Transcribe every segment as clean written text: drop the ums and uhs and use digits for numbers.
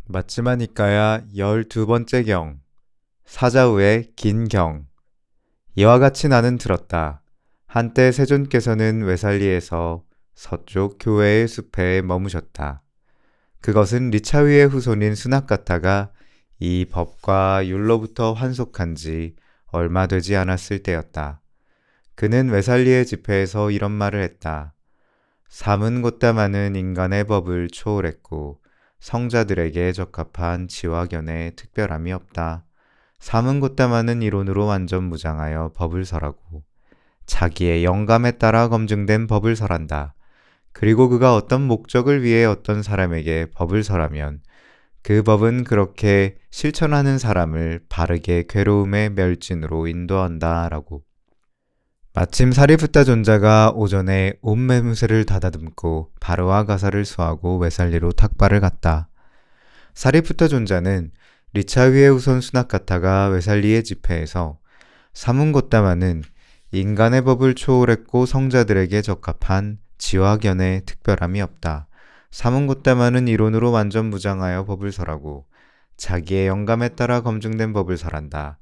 맞지마니까야 12번째 경 사자후의 긴 경. 이와 같이 나는 들었다. 한때 세존께서는 웨살리에서 서쪽 교회의 숲에 머무셨다. 그것은 리차위의 후손인 스나카타가 이 법과 율로부터 환속한 지 얼마 되지 않았을 때였다. 그는 웨살리의 집회에서 이런 말을 했다. 삶은 곧다마는 인간의 법을 초월했고 성자들에게 적합한 지화견에 특별함이 없다. 삶은 곧다마는 이론으로 완전 무장하여 법을 설하고 자기의 영감에 따라 검증된 법을 설한다. 그리고 그가 어떤 목적을 위해 어떤 사람에게 법을 설하면 그 법은 그렇게 실천하는 사람을 바르게 괴로움의 멸진으로 인도한다. 라고. 마침 사리프타 존자가 오전에 온 매무새를 다다듬고 바르와 가사를 수하고 웨살리로 탁발을 갔다. 사리프타 존자는 리차위의 후손 수나카타가 웨살리의 집회에서 사문고따마는 인간의 법을 초월했고 성자들에게 적합한 지화견에 특별함이 없다. 사문고따마는 이론으로 완전 무장하여 법을 설하고 자기의 영감에 따라 검증된 법을 설한다.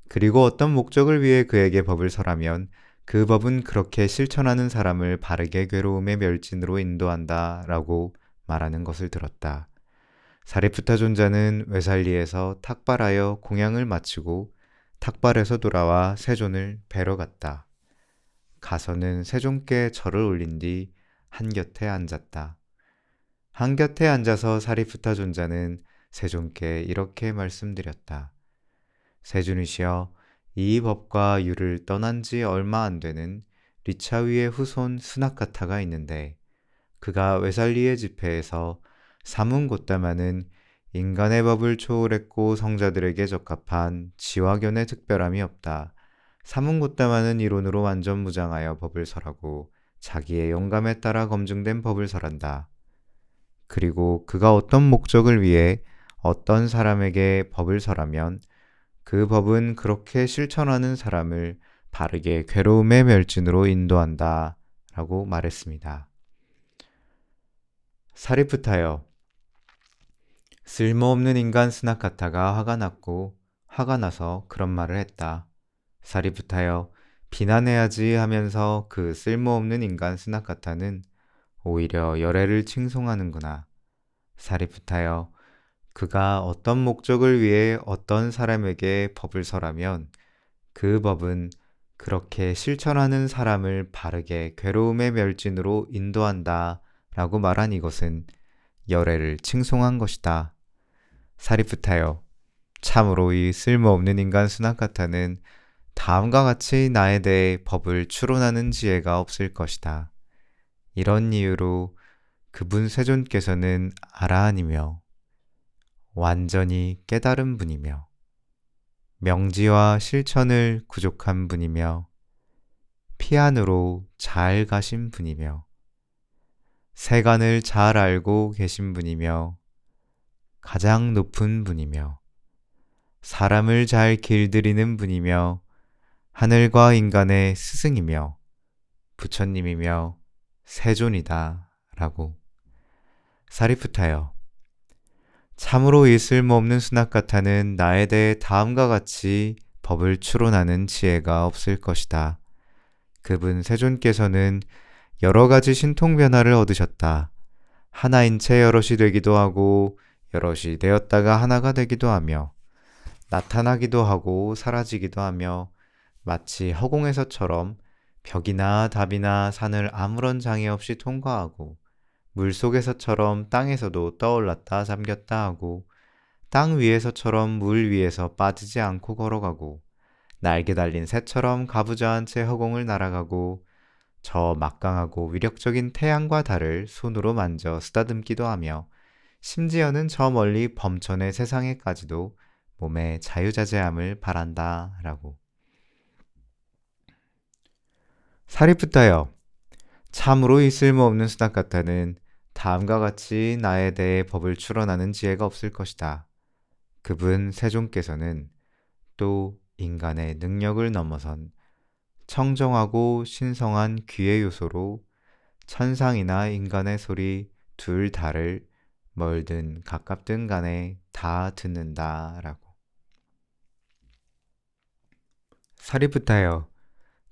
그리고 어떤 목적을 위해 그에게 법을 설하면 그 법은 그렇게 실천하는 사람을 바르게 괴로움의 멸진으로 인도한다. 라고 말하는 것을 들었다. 사리프타 존자는 웨살리에서 탁발하여 공양을 마치고 탁발에서 돌아와 세존을 뵈러 갔다. 가서는 세존께 절을 올린 뒤 한곁에 앉았다. 한곁에 앉아서 사리프타 존자는 세존께 이렇게 말씀드렸다. 세존이시여, 이 법과 율을 떠난 지 얼마 안 되는 리차위의 후손 스나카타가 있는데 그가 웨살리의 집회에서 사문고따마는 인간의 법을 초월했고 성자들에게 적합한 지화견의 특별함이 없다. 사문고따마는 이론으로 완전 무장하여 법을 설하고 자기의 영감에 따라 검증된 법을 설한다. 그리고 그가 어떤 목적을 위해 어떤 사람에게 법을 설하면 그 법은 그렇게 실천하는 사람을 바르게 괴로움의 멸진으로 인도한다. 라고 말했습니다. 사리프타여, 쓸모없는 인간 스나카타가 화가 났고 화가 나서 그런 말을 했다. 사리프타여, 비난해야지 하면서 그 쓸모없는 인간 스나카타는 오히려 열애를 칭송하는구나. 사리프타여, 그가 어떤 목적을 위해 어떤 사람에게 법을 설하면 그 법은 그렇게 실천하는 사람을 바르게 괴로움의 멸진으로 인도한다. 라고 말한 이것은 열애를 칭송한 것이다. 사리프타여, 참으로 이 쓸모없는 인간 수나카타는 다음과 같이 나에 대해 법을 추론하는 지혜가 없을 것이다. 이런 이유로 그분 세존께서는 아라한이며 완전히 깨달은 분이며 명지와 실천을 구족한 분이며 피안으로 잘 가신 분이며 세간을 잘 알고 계신 분이며 가장 높은 분이며 사람을 잘 길들이는 분이며 하늘과 인간의 스승이며 부처님이며 세존이다. 라고. 사리프타여, 참으로 이 쓸모없는 수나카타는 나에 대해 다음과 같이 법을 추론하는 지혜가 없을 것이다. 그분 세존께서는 여러 가지 신통 변화를 얻으셨다. 하나인 채 여럿이 되기도 하고 여럿이 되었다가 하나가 되기도 하며 나타나기도 하고 사라지기도 하며 마치 허공에서처럼 벽이나 답이나 산을 아무런 장애 없이 통과하고 물속에서처럼 땅에서도 떠올랐다 잠겼다 하고 땅 위에서처럼 물 위에서 빠지지 않고 걸어가고 날개 달린 새처럼 가부좌한 채 허공을 날아가고 저 막강하고 위력적인 태양과 달을 손으로 만져 쓰다듬기도 하며 심지어는 저 멀리 범천의 세상에까지도 몸의 자유자재함을 바란다. 라고. 사리프타여, 참으로 이 쓸모없는 수다카타는 다음과 같이 나에 대해 법을 추론하는 지혜가 없을 것이다. 그분 세존께서는 또 인간의 능력을 넘어선 청정하고 신성한 귀의 요소로 천상이나 인간의 소리 둘 다를 멀든 가깝든 간에 다 듣는다 라고. 사리푸타여,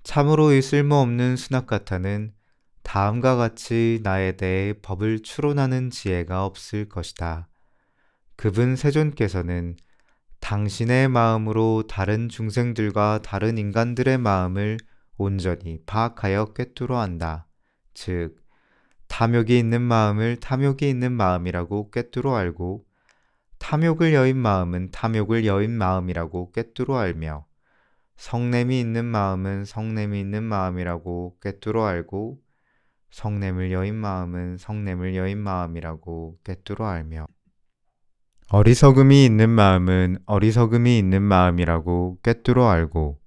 참으로 이 쓸모없는 수납가타는 다음과 같이 나에 대해 법을 추론하는 지혜가 없을 것이다. 그분 세존께서는 당신의 마음으로 다른 중생들과 다른 인간들의 마음을 온전히 파악하여 꿰뚫어 안다. 즉, 탐욕이 있는 마음을 탐욕이 있는 마음이라고 꿰뚫어 알고, 탐욕을 여인 마음은 탐욕을 여인 마음이라고 꿰뚫어 알며, 성냄이 있는 마음은 성냄이 있는 마음이라고 꿰뚫어 알고, 성냄을 여인 마음은 성냄을 여인 마음이라고 꿰뚫어 알며, 어리석음이 있는 마음은 어리석음이 있는 마음이라고 꿰뚫어 알고,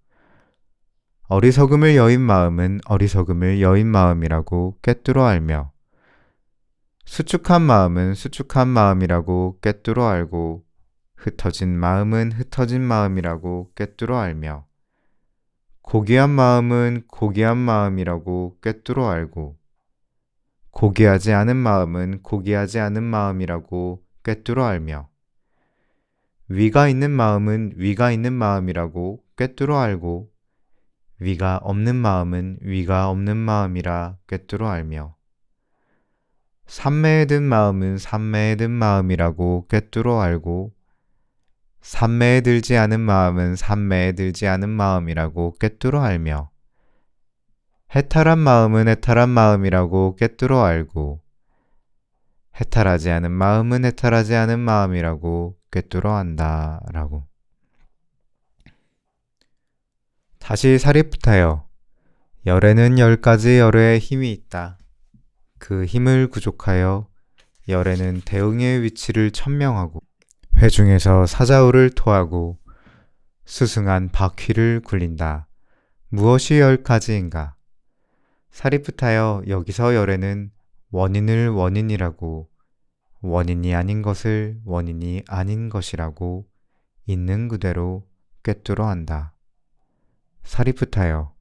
어리석음을 여인 마음은 어리석음을 여인 마음이라고 꿰뚫어 알며, 수축한 마음은 수축한 마음이라고 꿰뚫어 알고, 흩어진 마음은 흩어진 마음이라고 꿰뚫어 알며, 고귀한 마음은 고귀한 마음이라고 꿰뚫어 알고, 고귀하지 않은 마음은 고귀하지 않은 마음이라고 꿰뚫어 알며, 위가 있는 마음은 위가 있는 마음이라고 꿰뚫어 알고, 위가 없는 마음은 위가 없는 마음이라 꿰뚫어 알며, 삼매에 든 마음은 삼매에 든 마음이라고 꿰뚫어 알고, 삼매에 들지 않은 마음은 삼매에 들지 않은 마음이라고 꿰뚫어 알며, 해탈한 마음은 해탈한 마음이라고 꿰뚫어 알고, 해탈하지 않은 마음은 해탈하지 않은 마음이라고 꿰뚫어 안다 라고. 다시 사리푸타여, 열에는 10가지 열의 힘이 있다. 그 힘을 구족하여 열에는 대응의 위치를 천명하고, 회중에서 사자우를 토하고 수승한 바퀴를 굴린다. 무엇이 10가지인가? 사리푸타여, 여기서 열에는 원인을 원인이라고, 원인이 아닌 것을 원인이 아닌 것이라고 있는 그대로 꿰뚫어 한다. 사리푸타여,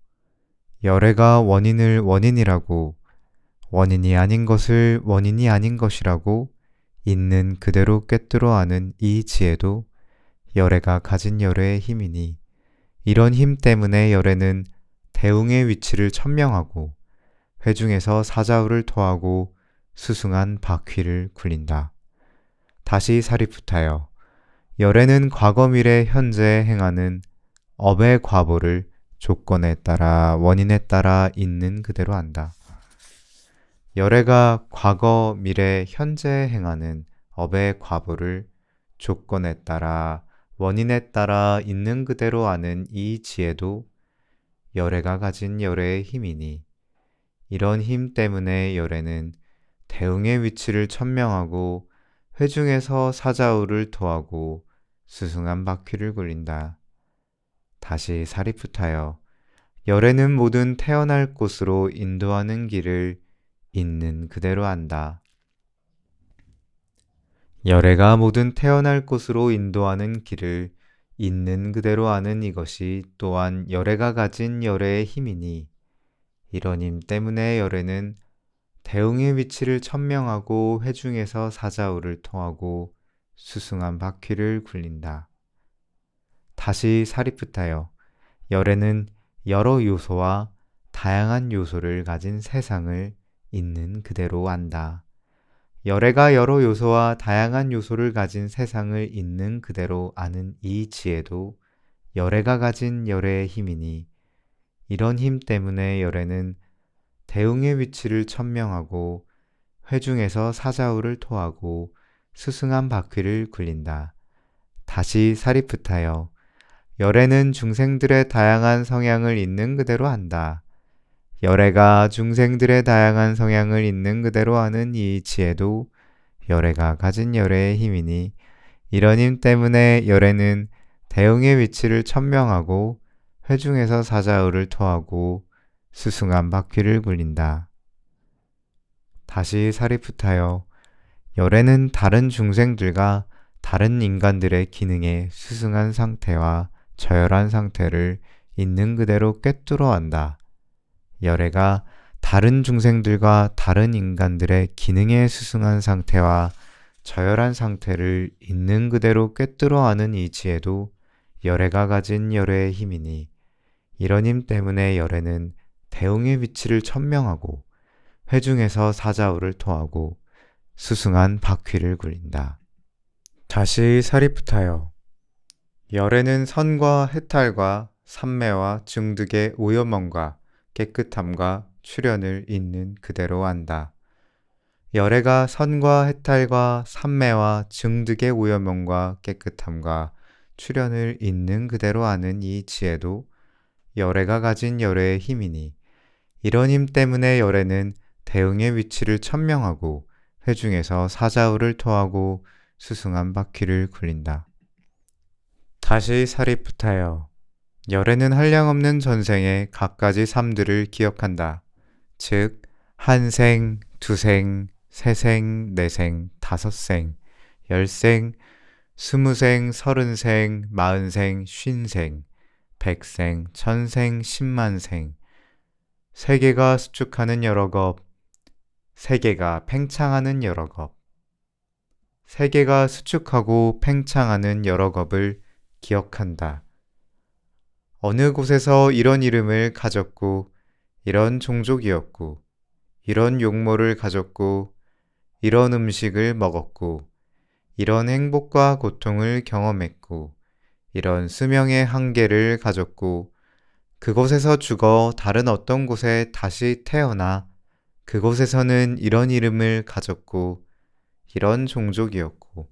열애가 원인을 원인이라고, 원인이 아닌 것을 원인이 아닌 것이라고 있는 그대로 꿰뚫어 아는 이 지혜도 열애가 가진 열애의 힘이니, 이런 힘 때문에 열애는 대웅의 위치를 천명하고 회중에서 사자우를 토하고 수승한 바퀴를 굴린다. 다시 사리푸타여, 열애는 과거 미래 현재 행하는 업의 과보를 조건에 따라 원인에 따라 있는 그대로 한다. 열애가 과거 미래 현재 행하는 업의 과보를 조건에 따라 원인에 따라 있는 그대로 아는 이 지혜도 열애가 가진 열애의 힘이니, 이런 힘 때문에 열애는 대응의 위치를 천명하고 회중에서 사자우를 토하고 수승한 바퀴를 굴린다. 다시 사리푸타여, 열애는 모든 태어날 곳으로 인도하는 길을 있는 그대로 안다. 열애가 모든 태어날 곳으로 인도하는 길을 있는 그대로 아는 이것이 또한 열애가 가진 열애의 힘이니, 이런 힘 때문에 열애는 대응의 위치를 천명하고 회중에서 사자우를 토하고 수승한 바퀴를 굴린다. 다시 사리푸타여, 열애는 여러 요소와 다양한 요소를 가진 세상을 있는 그대로 안다. 열애가 여러 요소와 다양한 요소를 가진 세상을 있는 그대로 아는 이 지혜도 열애가 가진 열애의 힘이니, 이런 힘 때문에 열애는 대응의 위치를 천명하고 회중에서 사자우를 토하고 수승한 바퀴를 굴린다. 다시 사리푸타여, 열애는 중생들의 다양한 성향을 있는 그대로 한다. 열애가 중생들의 다양한 성향을 있는 그대로 하는 이 지혜도 열애가 가진 열애의 힘이니, 이런 힘 때문에 열애는 대응의 위치를 천명하고 회중에서 사자우를 토하고 수승한 바퀴를 굴린다. 다시 사리푸타여, 열애는 다른 중생들과 다른 인간들의 기능에 수승한 상태와 저열한 상태를 있는 그대로 꿰뚫어 안다. 열애가 다른 중생들과 다른 인간들의 기능에 수승한 상태와 저열한 상태를 있는 그대로 꿰뚫어 아는 이 지혜도 열애가 가진 열애의 힘이니 이런 힘 때문에 열애는 대웅의 위치를 천명하고 회중에서 사자우를 토하고 수승한 바퀴를 굴린다. 다시 사리프타여. 열애는 선과 해탈과 삼매와 증득의 오염함과 깨끗함과 출현을 있는 그대로 안다. 열애가 선과 해탈과 삼매와 증득의 오염함과 깨끗함과 출현을 있는 그대로 아는 이 지혜도 열애가 가진 열애의 힘이니 이런 힘 때문에 열애는 대응의 위치를 천명하고 회중에서 사자우를 토하고 수승한 바퀴를 굴린다. 다시 사리프타여. 열애는 한량없는 전생의 갖가지 삶들을 기억한다. 즉, 한 생, 두 생, 세 생, 네 생, 다섯 생, 열 생, 스무 생, 서른 생, 마흔 생, 쉰 생, 백 생, 천 생, 십만 생, 세계가 수축하는 여러 겁, 세계가 팽창하는 여러 겁, 세계가 수축하고 팽창하는 여러 겁을 기억한다. 어느 곳에서 이런 이름을 가졌고, 이런 종족이었고, 이런 용모를 가졌고, 이런 음식을 먹었고, 이런 행복과 고통을 경험했고, 이런 수명의 한계를 가졌고, 그곳에서 죽어 다른 어떤 곳에 다시 태어나 그곳에서는 이런 이름을 가졌고, 이런 종족이었고,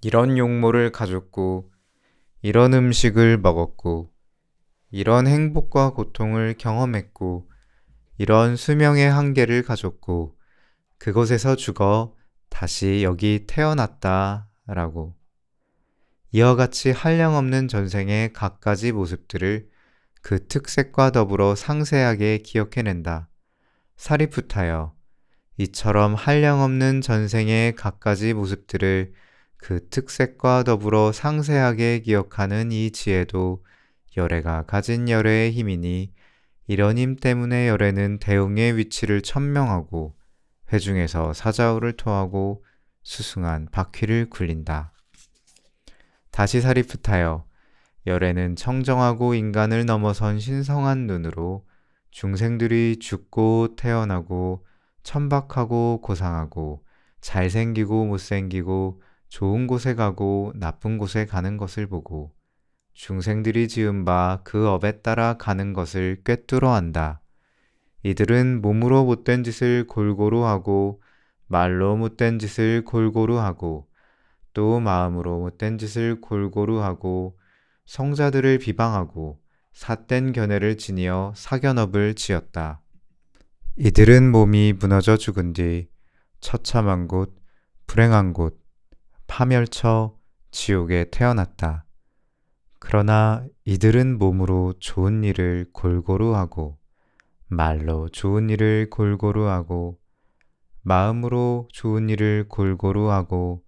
이런 용모를 가졌고, 이런 음식을 먹었고, 이런 행복과 고통을 경험했고, 이런 수명의 한계를 가졌고, 그곳에서 죽어 다시 여기 태어났다 라고. 이와 같이 한량없는 전생의 갖가지 모습들을 그 특색과 더불어 상세하게 기억해낸다. 사리푸타여, 이처럼 한량없는 전생의 갖가지 모습들을 그 특색과 더불어 상세하게 기억하는 이 지혜도 열애가 가진 열애의 힘이니 이런 힘 때문에 열애는 대웅의 위치를 천명하고 회중에서 사자우를 토하고 수승한 바퀴를 굴린다. 다시 사리프타여. 열애는 청정하고 인간을 넘어선 신성한 눈으로 중생들이 죽고 태어나고 천박하고 고상하고 잘생기고 못생기고 좋은 곳에 가고 나쁜 곳에 가는 것을 보고 중생들이 지은 바 그 업에 따라 가는 것을 꿰뚫어 안다. 이들은 몸으로 못된 짓을 골고루 하고 말로 못된 짓을 골고루 하고 또 마음으로 못된 짓을 골고루 하고 성자들을 비방하고 삿된 견해를 지니어 사견업을 지었다. 이들은 몸이 무너져 죽은 뒤 처참한 곳, 불행한 곳, 파멸처, 지옥에 태어났다. 그러나 이들은 몸으로 좋은 일을 골고루 하고 말로 좋은 일을 골고루 하고 마음으로 좋은 일을 골고루 하고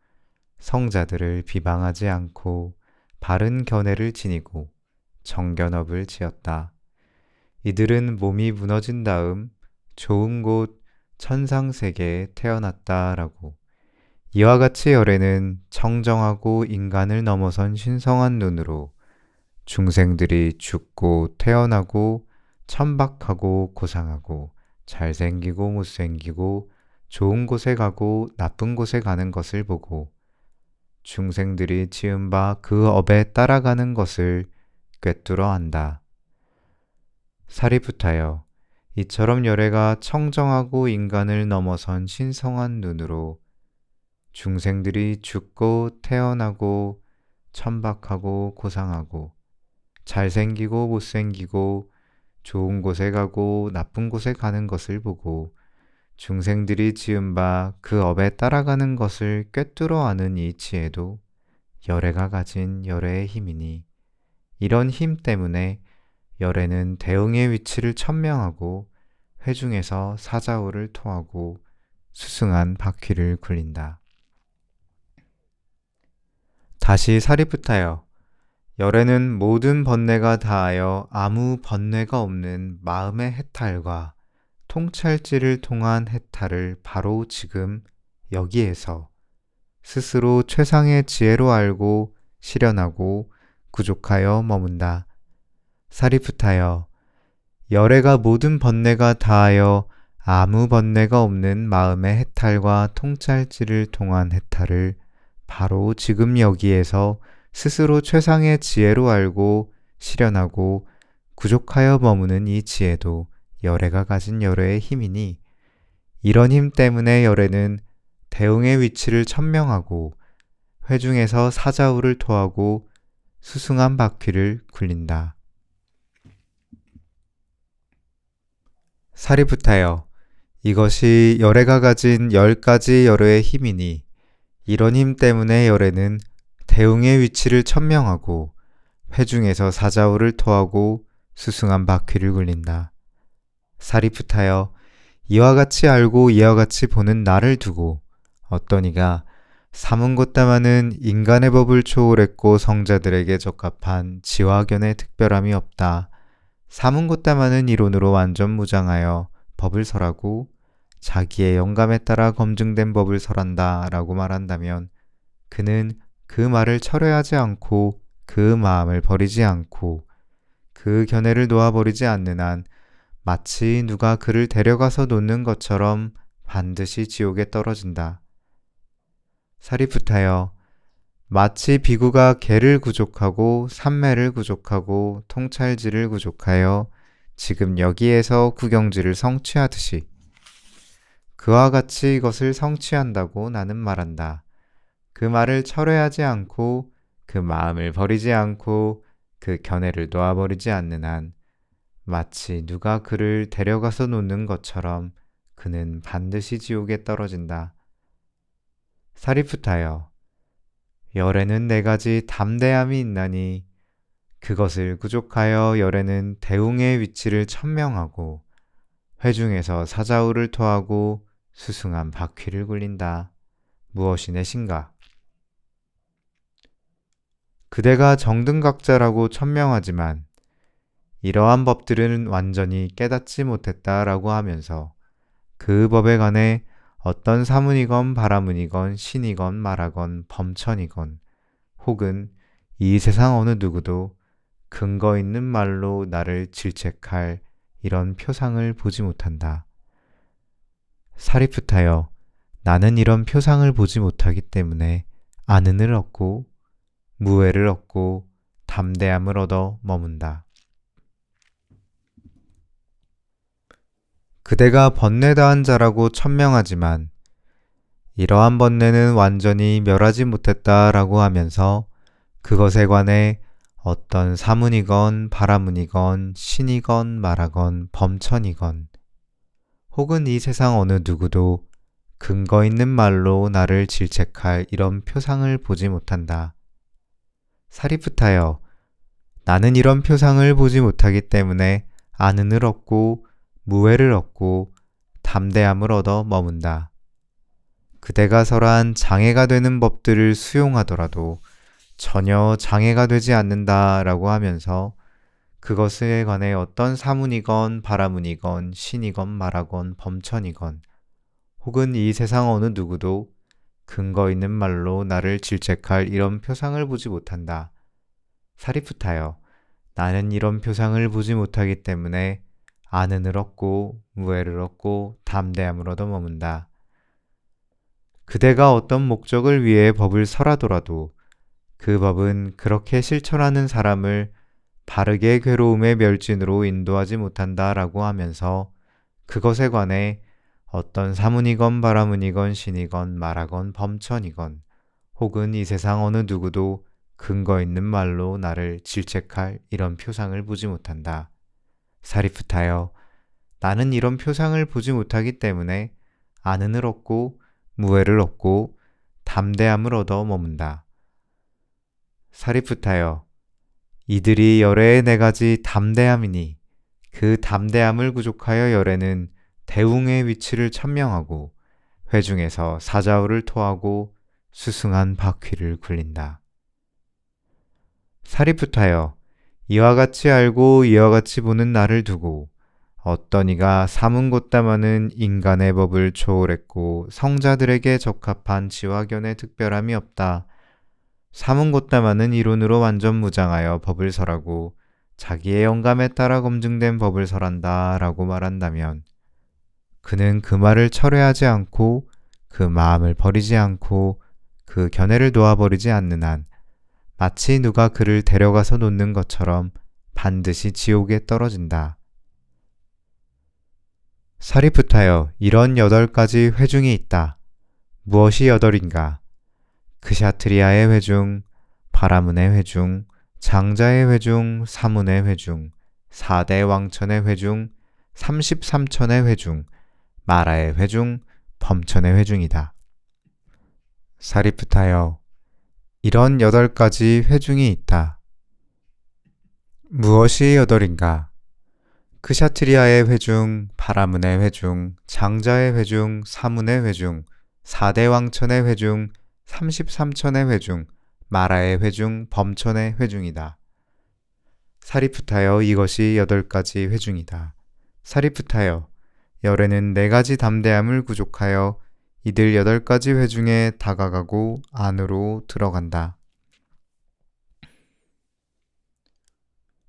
성자들을 비방하지 않고 바른 견해를 지니고 정견업을 지었다. 이들은 몸이 무너진 다음 좋은 곳 천상세계에 태어났다라고. 이와 같이 열애는 청정하고 인간을 넘어선 신성한 눈으로 중생들이 죽고 태어나고 천박하고 고상하고 잘생기고 못생기고 좋은 곳에 가고 나쁜 곳에 가는 것을 보고 중생들이 지은 바 그 업에 따라가는 것을 꿰뚫어 안다. 사리푸타여, 이처럼 열애가 청정하고 인간을 넘어선 신성한 눈으로 중생들이 죽고 태어나고 천박하고 고상하고 잘생기고 못생기고 좋은 곳에 가고 나쁜 곳에 가는 것을 보고 중생들이 지은 바 그 업에 따라가는 것을 꿰뚫어 아는 이 지혜도 열애가 가진 열애의 힘이니 이런 힘 때문에 열애는 대응의 위치를 천명하고 회중에서 사자우를 토하고 수승한 바퀴를 굴린다. 다시 사리푸타여. 열애는 모든 번뇌가 다하여 아무 번뇌가 없는 마음의 해탈과 통찰지를 통한 해탈을 바로 지금 여기에서 스스로 최상의 지혜로 알고 실현하고 구족하여 머문다. 사리푸타여, 열애가 모든 번뇌가 다하여 아무 번뇌가 없는 마음의 해탈과 통찰지를 통한 해탈을 바로 지금 여기에서 스스로 최상의 지혜로 알고 실현하고 구족하여 머무는 이 지혜도 열애가 가진 열애의 힘이니, 이런 힘 때문에 열애는 대웅의 위치를 천명하고 회중에서 사자우를 토하고 수승한 바퀴를 굴린다. 사리푸타여, 이것이 열애가 가진 10가지 열애의 힘이니, 이런 힘 때문에 열애는 대웅의 위치를 천명하고 회중에서 사자우를 토하고 수승한 바퀴를 굴린다. 사리푸타여, 이와 같이 알고 이와 같이 보는 나를 두고 어떤 이가 사문고따마는 인간의 법을 초월했고 성자들에게 적합한 지화견의 특별함이 없다. 사문고따마는 이론으로 완전 무장하여 법을 설하고 자기의 영감에 따라 검증된 법을 설한다 라고 말한다면, 그는 그 말을 철회하지 않고 그 마음을 버리지 않고 그 견해를 놓아버리지 않는 한 마치 누가 그를 데려가서 놓는 것처럼 반드시 지옥에 떨어진다. 사리푸타여, 마치 비구가 개를 구족하고 삼매를 구족하고 통찰지를 구족하여 지금 여기에서 구경지를 성취하듯이 그와 같이 이것을 성취한다고 나는 말한다. 그 말을 철회하지 않고 그 마음을 버리지 않고 그 견해를 놓아버리지 않는 한 마치 누가 그를 데려가서 놓는 것처럼 그는 반드시 지옥에 떨어진다. 사리푸타여, 열애는 4가지 담대함이 있나니 그것을 구족하여 열애는 대웅의 위치를 천명하고 회중에서 사자우를 토하고 수승한 바퀴를 굴린다. 무엇이 내신가? 그대가 정등각자라고 천명하지만 이러한 법들은 완전히 깨닫지 못했다라고 하면서 그 법에 관해 어떤 사문이건 바라문이건 신이건 말하건 범천이건 혹은 이 세상 어느 누구도 근거 있는 말로 나를 질책할 이런 표상을 보지 못한다. 사리푸타여, 나는 이런 표상을 보지 못하기 때문에 아는을 얻고 무해를 얻고 담대함을 얻어 머문다. 그대가 번뇌다한 자라고 천명하지만 이러한 번뇌는 완전히 멸하지 못했다라고 하면서 그것에 관해 어떤 사문이건 바라문이건 신이건 말하건 범천이건 혹은 이 세상 어느 누구도 근거 있는 말로 나를 질책할 이런 표상을 보지 못한다. 사리푸타여, 나는 이런 표상을 보지 못하기 때문에 아는을 얻고 무해를 얻고 담대함을 얻어 머문다. 그대가 설한 장애가 되는 법들을 수용하더라도 전혀 장애가 되지 않는다라고 하면서 그것에 관해 어떤 사문이건 바라문이건 신이건 말하건 범천이건 혹은 이 세상 어느 누구도 근거 있는 말로 나를 질책할 이런 표상을 보지 못한다. 사리푸타여, 나는 이런 표상을 보지 못하기 때문에 아는을 얻고 무해를 얻고 담대함을 얻어 머문다. 그대가 어떤 목적을 위해 법을 설하더라도 그 법은 그렇게 실천하는 사람을 바르게 괴로움의 멸진으로 인도하지 못한다라고 하면서 그것에 관해 어떤 사문이건 바라문이건 신이건 말하건 범천이건 혹은 이 세상 어느 누구도 근거 있는 말로 나를 질책할 이런 표상을 보지 못한다. 사리푸타여, 나는 이런 표상을 보지 못하기 때문에 아는을 얻고 무해를 얻고 담대함을 얻어 머문다. 사리푸타여, 이들이 열애의 4가지 담대함이니 그 담대함을 구족하여 열애는 대웅의 위치를 천명하고 회중에서 사자우를 토하고 수승한 바퀴를 굴린다. 사리푸타여, 이와 같이 알고 이와 같이 보는 나를 두고 어떤 이가 사문고따마는 인간의 법을 초월했고 성자들에게 적합한 지화견의 특별함이 없다. 사문고따마는 이론으로 완전 무장하여 법을 설하고 자기의 영감에 따라 검증된 법을 설한다 라고 말한다면 그는 그 말을 철회하지 않고 그 마음을 버리지 않고 그 견해를 놓아버리지 않는 한 마치 누가 그를 데려가서 놓는 것처럼 반드시 지옥에 떨어진다. 사리푸타여, 이런 8가지 회중이 있다. 무엇이 8인가? 그샤트리아의 회중, 바라문의 회중, 장자의 회중, 사문의 회중, 4대 왕천의 회중, 33천의 회중, 마라의 회중, 범천의 회중이다. 사리푸타여, 이런 8가지 회중이 있다. 무엇이 8인가? 크샤트리아의 회중, 바라문의 회중, 장자의 회중, 사문의 회중, 4대 왕천의 회중, 33천의 회중, 마라의 회중, 범천의 회중이다. 사리푸타여, 이것이 8가지 회중이다. 사리푸타여, 열애는 4가지 담대함을 구족하여 이들 8가지 회중에 다가가고 안으로 들어간다.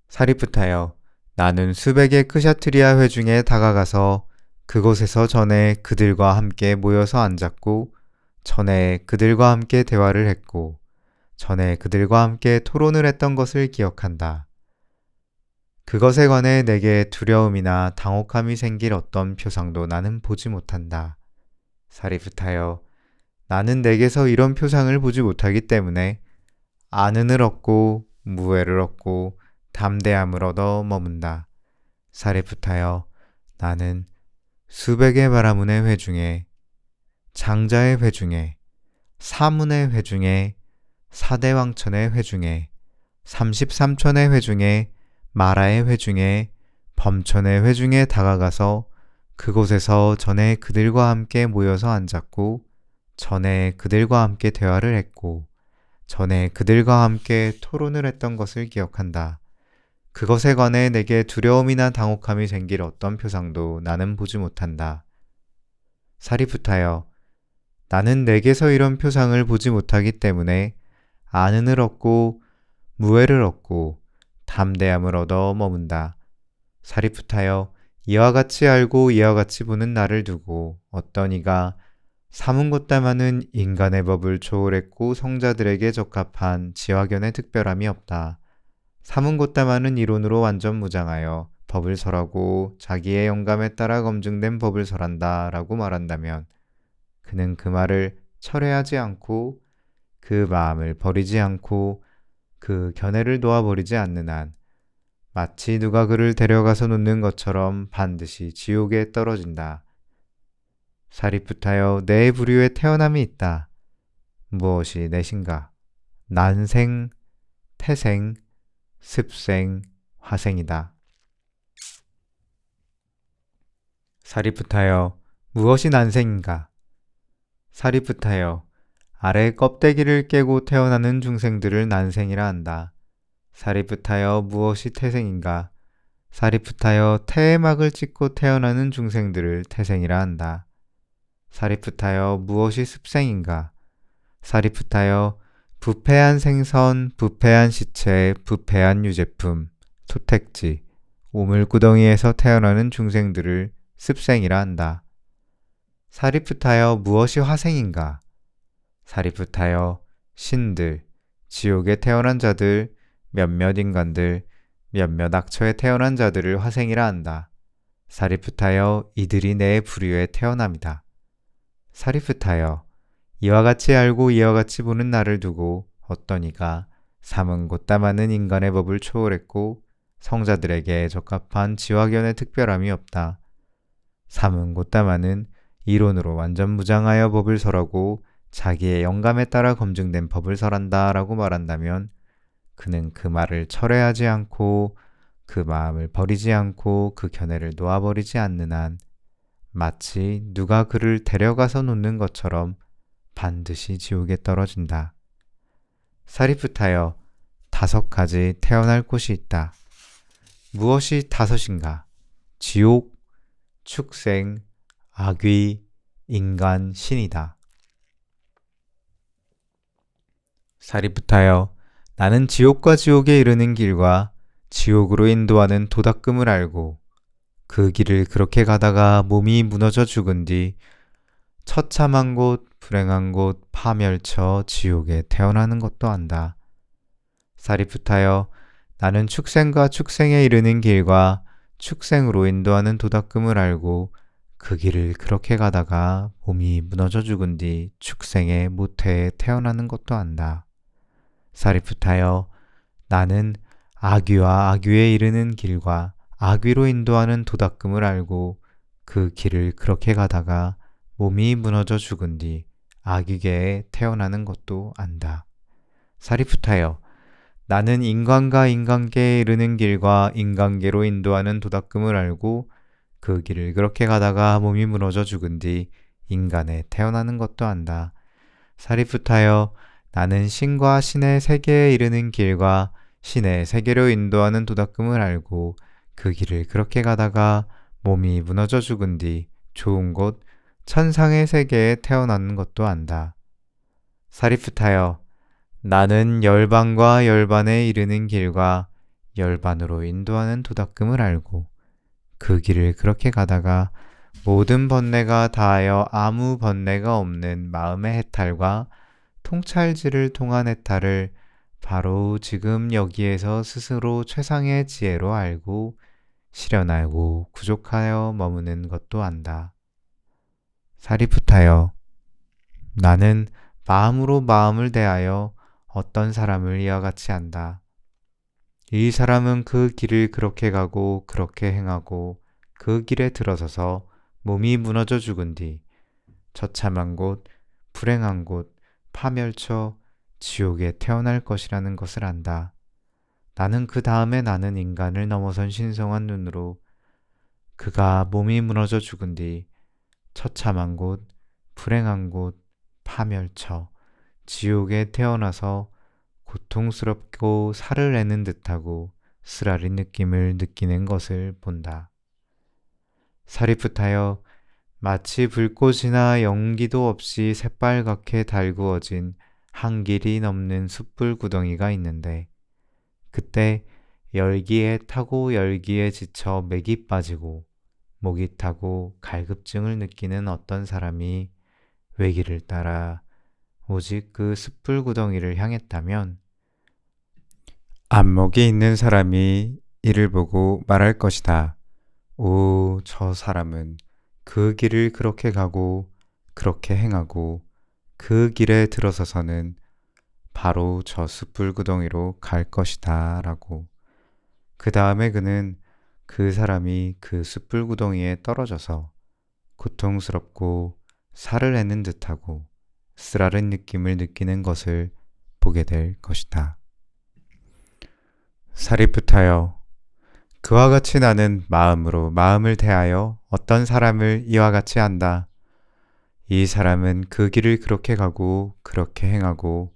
사리푸타여, 나는 수백의 크샤트리아 회중에 다가가서 그곳에서 전에 그들과 함께 모여서 앉았고 전에 그들과 함께 대화를 했고 전에 그들과 함께 토론을 했던 것을 기억한다. 그것에 관해 내게 두려움이나 당혹함이 생길 어떤 표상도 나는 보지 못한다. 사리푸타여, 나는 내게서 이런 표상을 보지 못하기 때문에 아는을 얻고 무해를 얻고 담대함을 얻어 머문다. 사리푸타여, 나는 수백의 바라문의 회중에, 장자의 회중에, 사문의 회중에, 4대 왕천의 회중에, 33천의 회중에, 마라의 회중에, 범천의 회중에 다가가서 그곳에서 전에 그들과 함께 모여서 앉았고 전에 그들과 함께 대화를 했고 전에 그들과 함께 토론을 했던 것을 기억한다. 그것에 관해 내게 두려움이나 당혹함이 생길 어떤 표상도 나는 보지 못한다. 사리푸타여, 나는 내게서 이런 표상을 보지 못하기 때문에 아는을 얻고 무해를 얻고 담대함을 얻어 머문다. 사리푸타여, 이와 같이 알고 이와 같이 보는 나를 두고 어떤 이가 사문고따마는 인간의 법을 초월했고 성자들에게 적합한 지화견의 특별함이 없다. 사문고따마는 이론으로 완전 무장하여 법을 설하고 자기의 영감에 따라 검증된 법을 설한다 라고 말한다면 그는 그 말을 철회하지 않고 그 마음을 버리지 않고 그 견해를 놓아버리지 않는 한 마치 누가 그를 데려가서 놓는 것처럼 반드시 지옥에 떨어진다. 사리푸타여, 내 부류에 태어남이 있다. 무엇이 넷인가? 난생, 태생, 습생, 화생이다. 사리푸타여, 무엇이 난생인가? 사리푸타여, 아래 껍데기를 깨고 태어나는 중생들을 난생이라 한다. 사리푸타여, 무엇이 태생인가? 사리푸타여, 태의 막을 찍고 태어나는 중생들을 태생이라 한다. 사리푸타여, 무엇이 습생인가? 사리푸타여, 부패한 생선, 부패한 시체, 부패한 유제품, 토택지, 우물구덩이에서 태어나는 중생들을 습생이라 한다. 사리푸타여, 무엇이 화생인가? 사리푸타여, 신들, 지옥에 태어난 자들, 몇몇 인간들, 몇몇 악처에 태어난 자들을 화생이라 한다. 사리푸타여, 이들이 내 부류에 태어남이다. 사리푸타여, 이와 같이 알고 이와 같이 보는 나를 두고 어떤 이가 사문고따마는 인간의 법을 초월했고 성자들에게 적합한 지화견의 특별함이 없다. 사문고따마는 이론으로 완전 무장하여 법을 설하고 자기의 영감에 따라 검증된 법을 설한다 라고 말한다면 그는 그 말을 철회하지 않고 그 마음을 버리지 않고 그 견해를 놓아버리지 않는 한 마치 누가 그를 데려가서 놓는 것처럼 반드시 지옥에 떨어진다. 사리푸타여, 5가지 태어날 곳이 있다. 무엇이 5인가? 지옥, 축생, 악귀, 인간, 신이다. 사리푸타여, 나는 지옥과 지옥에 이르는 길과 지옥으로 인도하는 도닥금을 알고 그 길을 그렇게 가다가 몸이 무너져 죽은 뒤 처참한 곳, 불행한 곳, 파멸쳐 지옥에 태어나는 것도 안다. 사리푸타여, 나는 축생과 축생에 이르는 길과 축생으로 인도하는 도닥금을 알고 그 길을 그렇게 가다가 몸이 무너져 죽은 뒤 축생의 모태에 태어나는 것도 안다. 사리푸타여, 나는 악귀와 악귀에 이르는 길과 악귀로 인도하는 도닥금을 알고 그 길을 그렇게 가다가 몸이 무너져 죽은 뒤 악귀계에 태어나는 것도 안다. 사리푸타여, 나는 인간과 인간계에 이르는 길과 인간계로 인도하는 도닥금을 알고 그 길을 그렇게 가다가 몸이 무너져 죽은 뒤 인간에 태어나는 것도 안다. 사리푸타여, 나는 신과 신의 세계에 이르는 길과 신의 세계로 인도하는 도닥금을 알고 그 길을 그렇게 가다가 몸이 무너져 죽은 뒤 좋은 곳 천상의 세계에 태어나는 것도 안다. 사리푸타여, 나는 열반과 열반에 이르는 길과 열반으로 인도하는 도닥금을 알고 그 길을 그렇게 가다가 모든 번뇌가 다하여 아무 번뇌가 없는 마음의 해탈과 통찰지를 통한 해탈을 바로 지금 여기에서 스스로 최상의 지혜로 알고 실현하고 구족하여 머무는 것도 안다. 사리푸타여, 나는 마음으로 마음을 대하여 어떤 사람을 이와 같이 안다. 이 사람은 그 길을 그렇게 가고 그렇게 행하고 그 길에 들어서서 몸이 무너져 죽은 뒤 처참한 곳, 불행한 곳, 파멸쳐 지옥에 태어날 것이라는 것을 안다. 나는 그 다음에 나는 인간을 넘어선 신성한 눈으로 그가 몸이 무너져 죽은 뒤 처참한 곳, 불행한 곳, 파멸쳐 지옥에 태어나서 고통스럽고 살을 내는 듯하고 쓰라린 느낌을 느끼는 것을 본다. 사리푸타여, 마치 불꽃이나 연기도 없이 새빨갛게 달구어진 한 길이 넘는 숯불 구덩이가 있는데 그때 열기에 타고 열기에 지쳐 맥이 빠지고 목이 타고 갈급증을 느끼는 어떤 사람이 외길을 따라 오직 그 숯불 구덩이를 향했다면 안목이 있는 사람이 이를 보고 말할 것이다. 오, 저 사람은 그 길을 그렇게 가고 그렇게 행하고 그 길에 들어서서는 바로 저 숯불 구덩이로 갈 것이다 라고. 그 다음에 그는 그 사람이 그 숯불 구덩이에 떨어져서 고통스럽고 살을 내는 듯하고 쓰라린 느낌을 느끼는 것을 보게 될 것이다. 사리푸타여, 그와 같이 나는 마음으로 마음을 대하여 어떤 사람을 이와 같이 안다. 이 사람은 그 길을 그렇게 가고 그렇게 행하고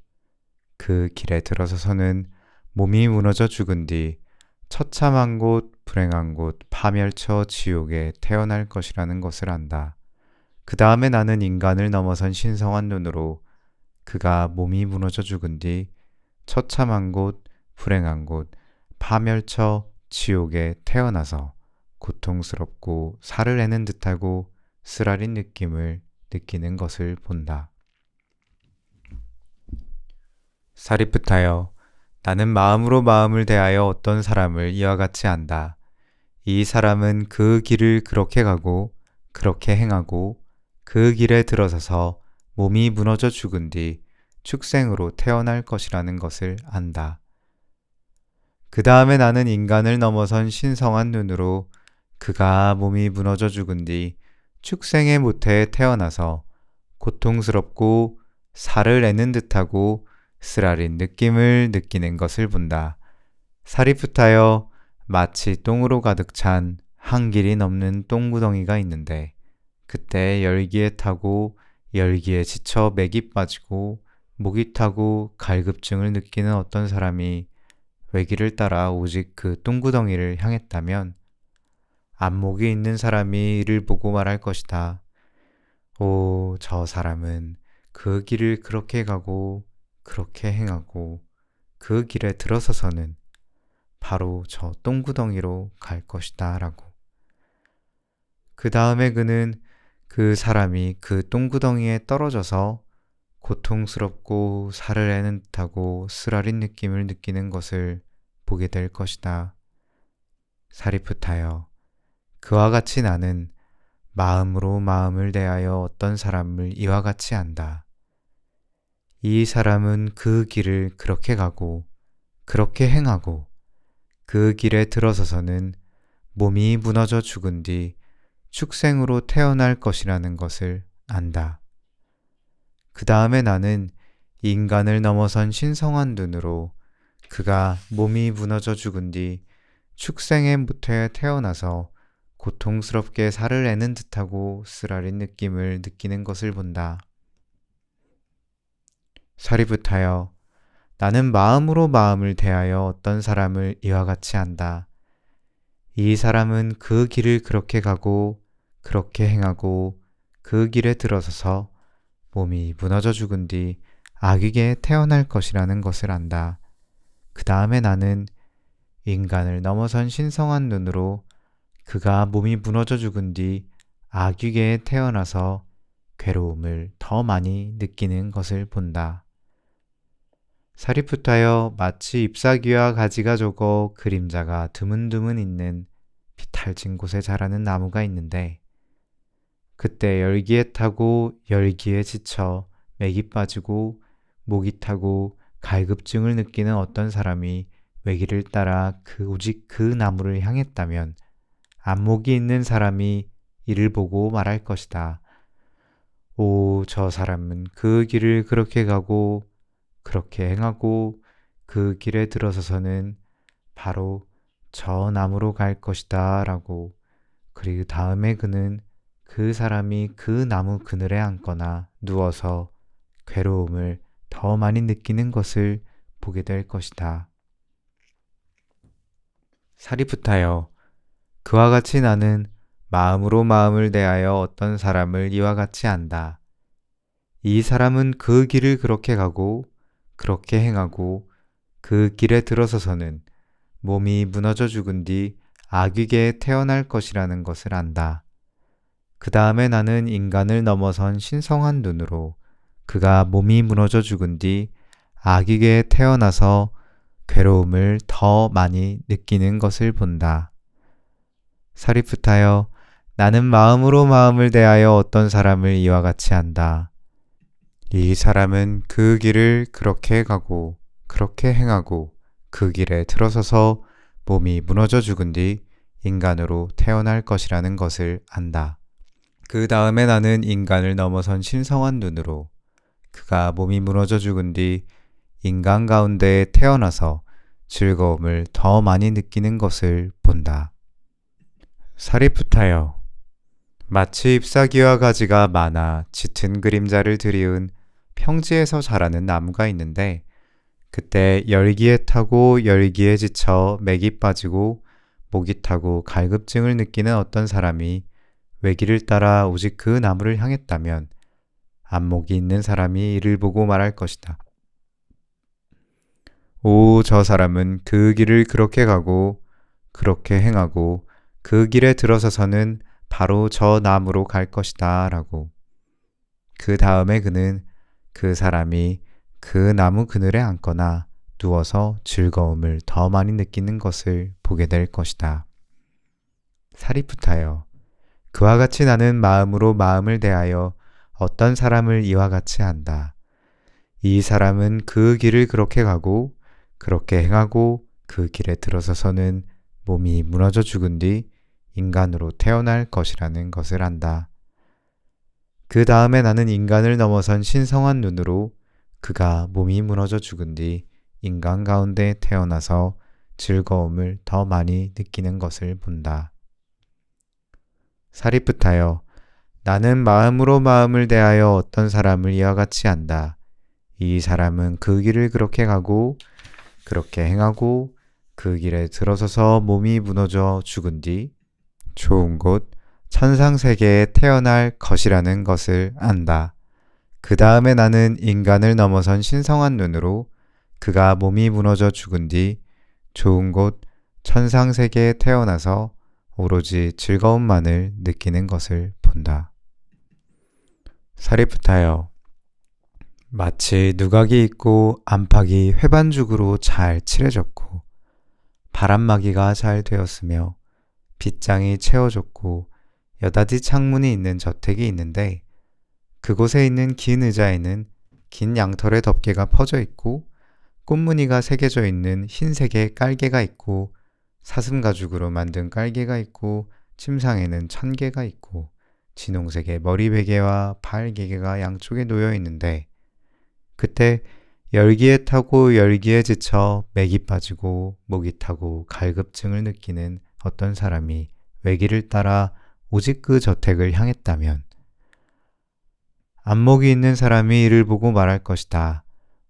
그 길에 들어서서는 몸이 무너져 죽은 뒤 처참한 곳, 불행한 곳, 파멸쳐 지옥에 태어날 것이라는 것을 안다. 그 다음에 나는 인간을 넘어선 신성한 눈으로 그가 몸이 무너져 죽은 뒤 처참한 곳, 불행한 곳, 파멸쳐 지옥에 태어나서 고통스럽고 살을 내는 듯하고 쓰라린 느낌을 느끼는 것을 본다. 사리푸타여, 나는 마음으로 마음을 대하여 어떤 사람을 이와 같이 안다. 이 사람은 그 길을 그렇게 가고 그렇게 행하고 그 길에 들어서서 몸이 무너져 죽은 뒤 축생으로 태어날 것이라는 것을 안다. 그 다음에 나는 인간을 넘어선 신성한 눈으로 그가 몸이 무너져 죽은 뒤 축생의 모태에 태어나서 고통스럽고 살을 내는 듯하고 쓰라린 느낌을 느끼는 것을 본다. 사리푸타여, 마치 똥으로 가득 찬 한 길이 넘는 똥구덩이가 있는데 그때 열기에 타고 열기에 지쳐 맥이 빠지고 목이 타고 갈급증을 느끼는 어떤 사람이 외길을 따라 오직 그 똥구덩이를 향했다면 안목이 있는 사람이 이를 보고 말할 것이다. 오, 저 사람은 그 길을 그렇게 가고 그렇게 행하고 그 길에 들어서서는 바로 저 똥구덩이로 갈 것이다 라고. 그 다음에 그는 그 사람이 그 똥구덩이에 떨어져서 고통스럽고 살을 애는 듯하고 쓰라린 느낌을 느끼는 것을 보게 될 것이다. 사리프타여, 그와 같이 나는 마음으로 마음을 대하여 어떤 사람을 이와 같이 안다. 이 사람은 그 길을 그렇게 가고 그렇게 행하고 그 길에 들어서서는 몸이 무너져 죽은 뒤 축생으로 태어날 것이라는 것을 안다. 그 다음에 나는 인간을 넘어선 신성한 눈으로 그가 몸이 무너져 죽은 뒤 축생의 모태에 태어나서 고통스럽게 살을 애는 듯하고 쓰라린 느낌을 느끼는 것을 본다. 사리부타여, 나는 마음으로 마음을 대하여 어떤 사람을 이와 같이 안다. 이 사람은 그 길을 그렇게 가고 그렇게 행하고 그 길에 들어서서 몸이 무너져 죽은 뒤 아귀에 태어날 것이라는 것을 안다. 그 다음에 나는 인간을 넘어선 신성한 눈으로 그가 몸이 무너져 죽은 뒤 아귀에 태어나서 괴로움을 더 많이 느끼는 것을 본다. 사리푸타여, 마치 잎사귀와 가지가 적어 그림자가 드문드문 있는 비탈진 곳에 자라는 나무가 있는데 그때 열기에 타고 열기에 지쳐 맥이 빠지고 목이 타고 갈급증을 느끼는 어떤 사람이 외길을 따라 오직 그 나무를 향했다면 안목이 있는 사람이 이를 보고 말할 것이다. 오, 저 사람은 그 길을 그렇게 가고 그렇게 행하고 그 길에 들어서서는 바로 저 나무로 갈 것이다 라고. 그리고 다음에 그는 그 사람이 그 나무 그늘에 앉거나 누워서 괴로움을 더 많이 느끼는 것을 보게 될 것이다. 사리푸타여, 그와 같이 나는 마음으로 마음을 대하여 어떤 사람을 이와 같이 안다. 이 사람은 그 길을 그렇게 가고 그렇게 행하고 그 길에 들어서서는 몸이 무너져 죽은 뒤 아귀계에 태어날 것이라는 것을 안다. 그 다음에 나는 인간을 넘어선 신성한 눈으로 그가 몸이 무너져 죽은 뒤 아귀계에 태어나서 괴로움을 더 많이 느끼는 것을 본다. 사리푸타여, 나는 마음으로 마음을 대하여 어떤 사람을 이와 같이 안다. 이 사람은 그 길을 그렇게 가고 그렇게 행하고 그 길에 들어서서 몸이 무너져 죽은 뒤 인간으로 태어날 것이라는 것을 안다. 그 다음에 나는 인간을 넘어선 신성한 눈으로 그가 몸이 무너져 죽은 뒤 인간 가운데에 태어나서 즐거움을 더 많이 느끼는 것을 본다. 사리푸타여, 마치 잎사귀와 가지가 많아 짙은 그림자를 드리운 평지에서 자라는 나무가 있는데 그때 열기에 타고 열기에 지쳐 맥이 빠지고 목이 타고 갈급증을 느끼는 어떤 사람이 외길을 따라 오직 그 나무를 향했다면 안목이 있는 사람이 이를 보고 말할 것이다. 오, 저 사람은 그 길을 그렇게 가고 그렇게 행하고 그 길에 들어서서는 바로 저 나무로 갈 것이다 라고. 그 다음에 그는 그 사람이 그 나무 그늘에 앉거나 누워서 즐거움을 더 많이 느끼는 것을 보게 될 것이다. 사리푸타여, 그와 같이 나는 마음으로 마음을 대하여 어떤 사람을 이와 같이 안다. 이 사람은 그 길을 그렇게 가고 그렇게 행하고 그 길에 들어서서는 몸이 무너져 죽은 뒤 인간으로 태어날 것이라는 것을 안다. 그 다음에 나는 인간을 넘어선 신성한 눈으로 그가 몸이 무너져 죽은 뒤 인간 가운데 태어나서 즐거움을 더 많이 느끼는 것을 본다. 사리푸타여, 나는 마음으로 마음을 대하여 어떤 사람을 이와 같이 안다. 이 사람은 그 길을 그렇게 가고 그렇게 행하고 그 길에 들어서서 몸이 무너져 죽은 뒤 좋은 곳, 천상세계에 태어날 것이라는 것을 안다. 그 다음에 나는 인간을 넘어선 신성한 눈으로 그가 몸이 무너져 죽은 뒤 좋은 곳, 천상세계에 태어나서 오로지 즐거움만을 느끼는 것을 본다. 사리프타여, 마치 누각이 있고 안팎이 회반죽으로 잘 칠해졌고 바람막이가 잘 되었으며 빗장이 채워졌고 여닫이 창문이 있는 저택이 있는데 그곳에 있는 긴 의자에는 긴 양털의 덮개가 퍼져 있고 꽃무늬가 새겨져 있는 흰색의 깔개가 있고 사슴가죽으로 만든 깔개가 있고 침상에는 천개가 있고 진홍색의 머리베개와 발베개가 양쪽에 놓여 있는데 그때 열기에 타고 열기에 지쳐 맥이 빠지고 목이 타고 갈급증을 느끼는 어떤 사람이 외길을 따라 오직 그 저택을 향했다면 안목이 있는 사람이 이를 보고 말할 것이다.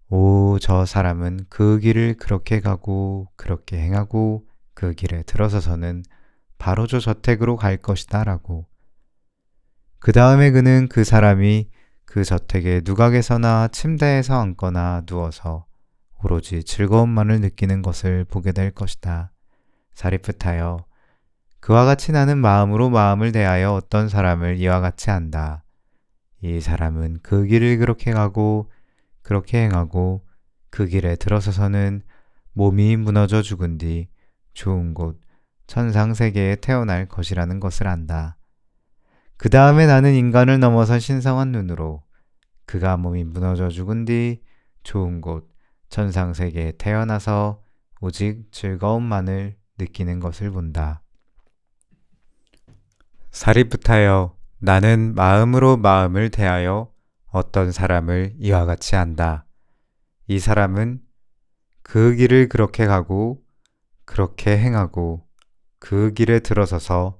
오, 저 사람은 그 길을 그렇게 가고 그렇게 행하고 그 길에 들어서서는 바로 저 저택으로 갈 것이다 라고. 그 다음에 그는 그 사람이 그 저택의 누각에서나 침대에서 앉거나 누워서 오로지 즐거움만을 느끼는 것을 보게 될 것이다. 사리프타여, 그와 같이 나는 마음으로 마음을 대하여 어떤 사람을 이와 같이 안다. 이 사람은 그 길을 그렇게 가고 그렇게 행하고 그 길에 들어서서는 몸이 무너져 죽은 뒤 좋은 곳 천상세계에 태어날 것이라는 것을 안다. 그 다음에 나는 인간을 넘어선 신성한 눈으로 그가 몸이 무너져 죽은 뒤 좋은 곳 천상세계에 태어나서 오직 즐거움만을 느끼는 것을 본다. 사리프타여, 나는 마음으로 마음을 대하여 어떤 사람을 이와 같이 안다. 이 사람은 그 길을 그렇게 가고 그렇게 행하고 그 길에 들어서서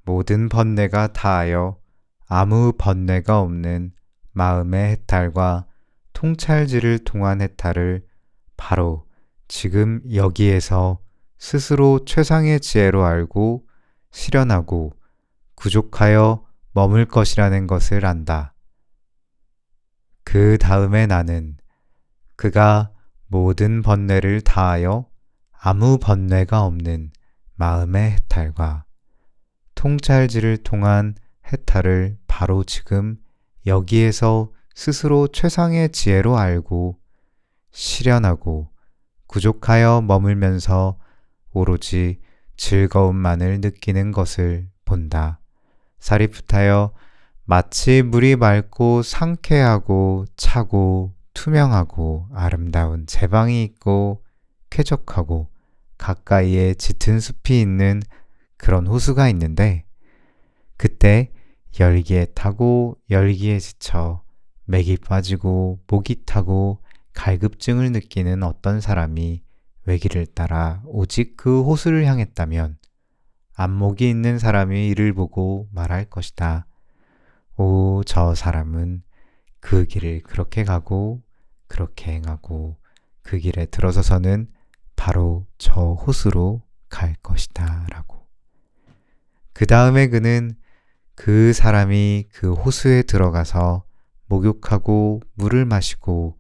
모든 번뇌가 다하여 아무 번뇌가 없는 마음의 해탈과 통찰지를 통한 해탈을 바로 지금 여기에서 스스로 최상의 지혜로 알고 실현하고 구족하여 머물 것이라는 것을 안다. 그 다음에 나는 그가 모든 번뇌를 다하여 아무 번뇌가 없는 마음의 해탈과 통찰지를 통한 해탈을 바로 지금 여기에서 스스로 최상의 지혜로 알고 실현하고 구족하여 머물면서 오로지 즐거움만을 느끼는 것을 본다. 사리프타여, 마치 물이 맑고 상쾌하고 차고 투명하고 아름다운 제방이 있고 쾌적하고 가까이에 짙은 숲이 있는 그런 호수가 있는데 그때 열기에 타고 열기에 지쳐 맥이 빠지고 목이 타고 갈급증을 느끼는 어떤 사람이 외길을 따라 오직 그 호수를 향했다면 안목이 있는 사람이 이를 보고 말할 것이다. 오, 저 사람은 그 길을 그렇게 가고 그렇게 행하고 그 길에 들어서서는 바로 저 호수로 갈 것이다 라고. 그 다음에 그는 그 사람이 그 호수에 들어가서 목욕하고 물을 마시고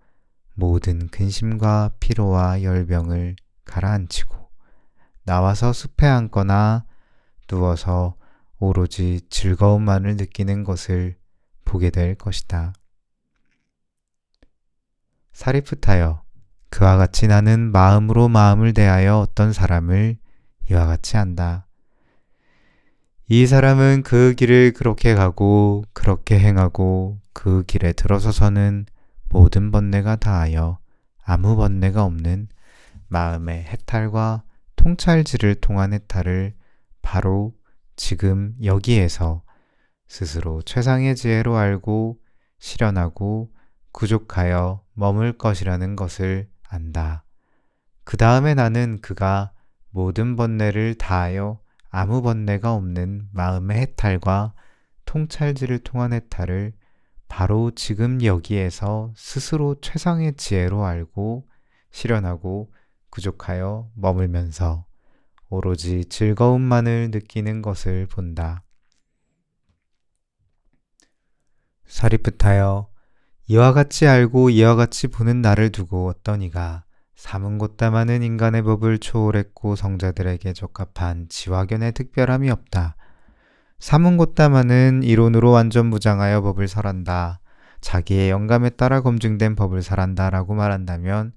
모든 근심과 피로와 열병을 가라앉히고 나와서 숲에 앉거나 누워서 오로지 즐거움만을 느끼는 것을 보게 될 것이다. 사리프타여, 그와 같이 나는 마음으로 마음을 대하여 어떤 사람을 이와 같이 한다. 이 사람은 그 길을 그렇게 가고 그렇게 행하고 그 길에 들어서서는 모든 번뇌가 다하여 아무 번뇌가 없는 마음의 해탈과 통찰지를 통한 해탈을 바로 지금 여기에서 스스로 최상의 지혜로 알고 실현하고 구족하여 머물 것이라는 것을 안다. 그 다음에 나는 그가 모든 번뇌를 다하여 아무 번뇌가 없는 마음의 해탈과 통찰지를 통한 해탈을 바로 지금 여기에서 스스로 최상의 지혜로 알고 실현하고 구족하여 머물면서 오로지 즐거움만을 느끼는 것을 본다. 사리푸타여, 이와 같이 알고 이와 같이 보는 나를 두고 어떤 이가 사문고따마는 인간의 법을 초월했고 성자들에게 적합한 지화견의 특별함이 없다. 사문고따마는 이론으로 완전무장하여 법을 설한다. 자기의 영감에 따라 검증된 법을 설한다 라고 말한다면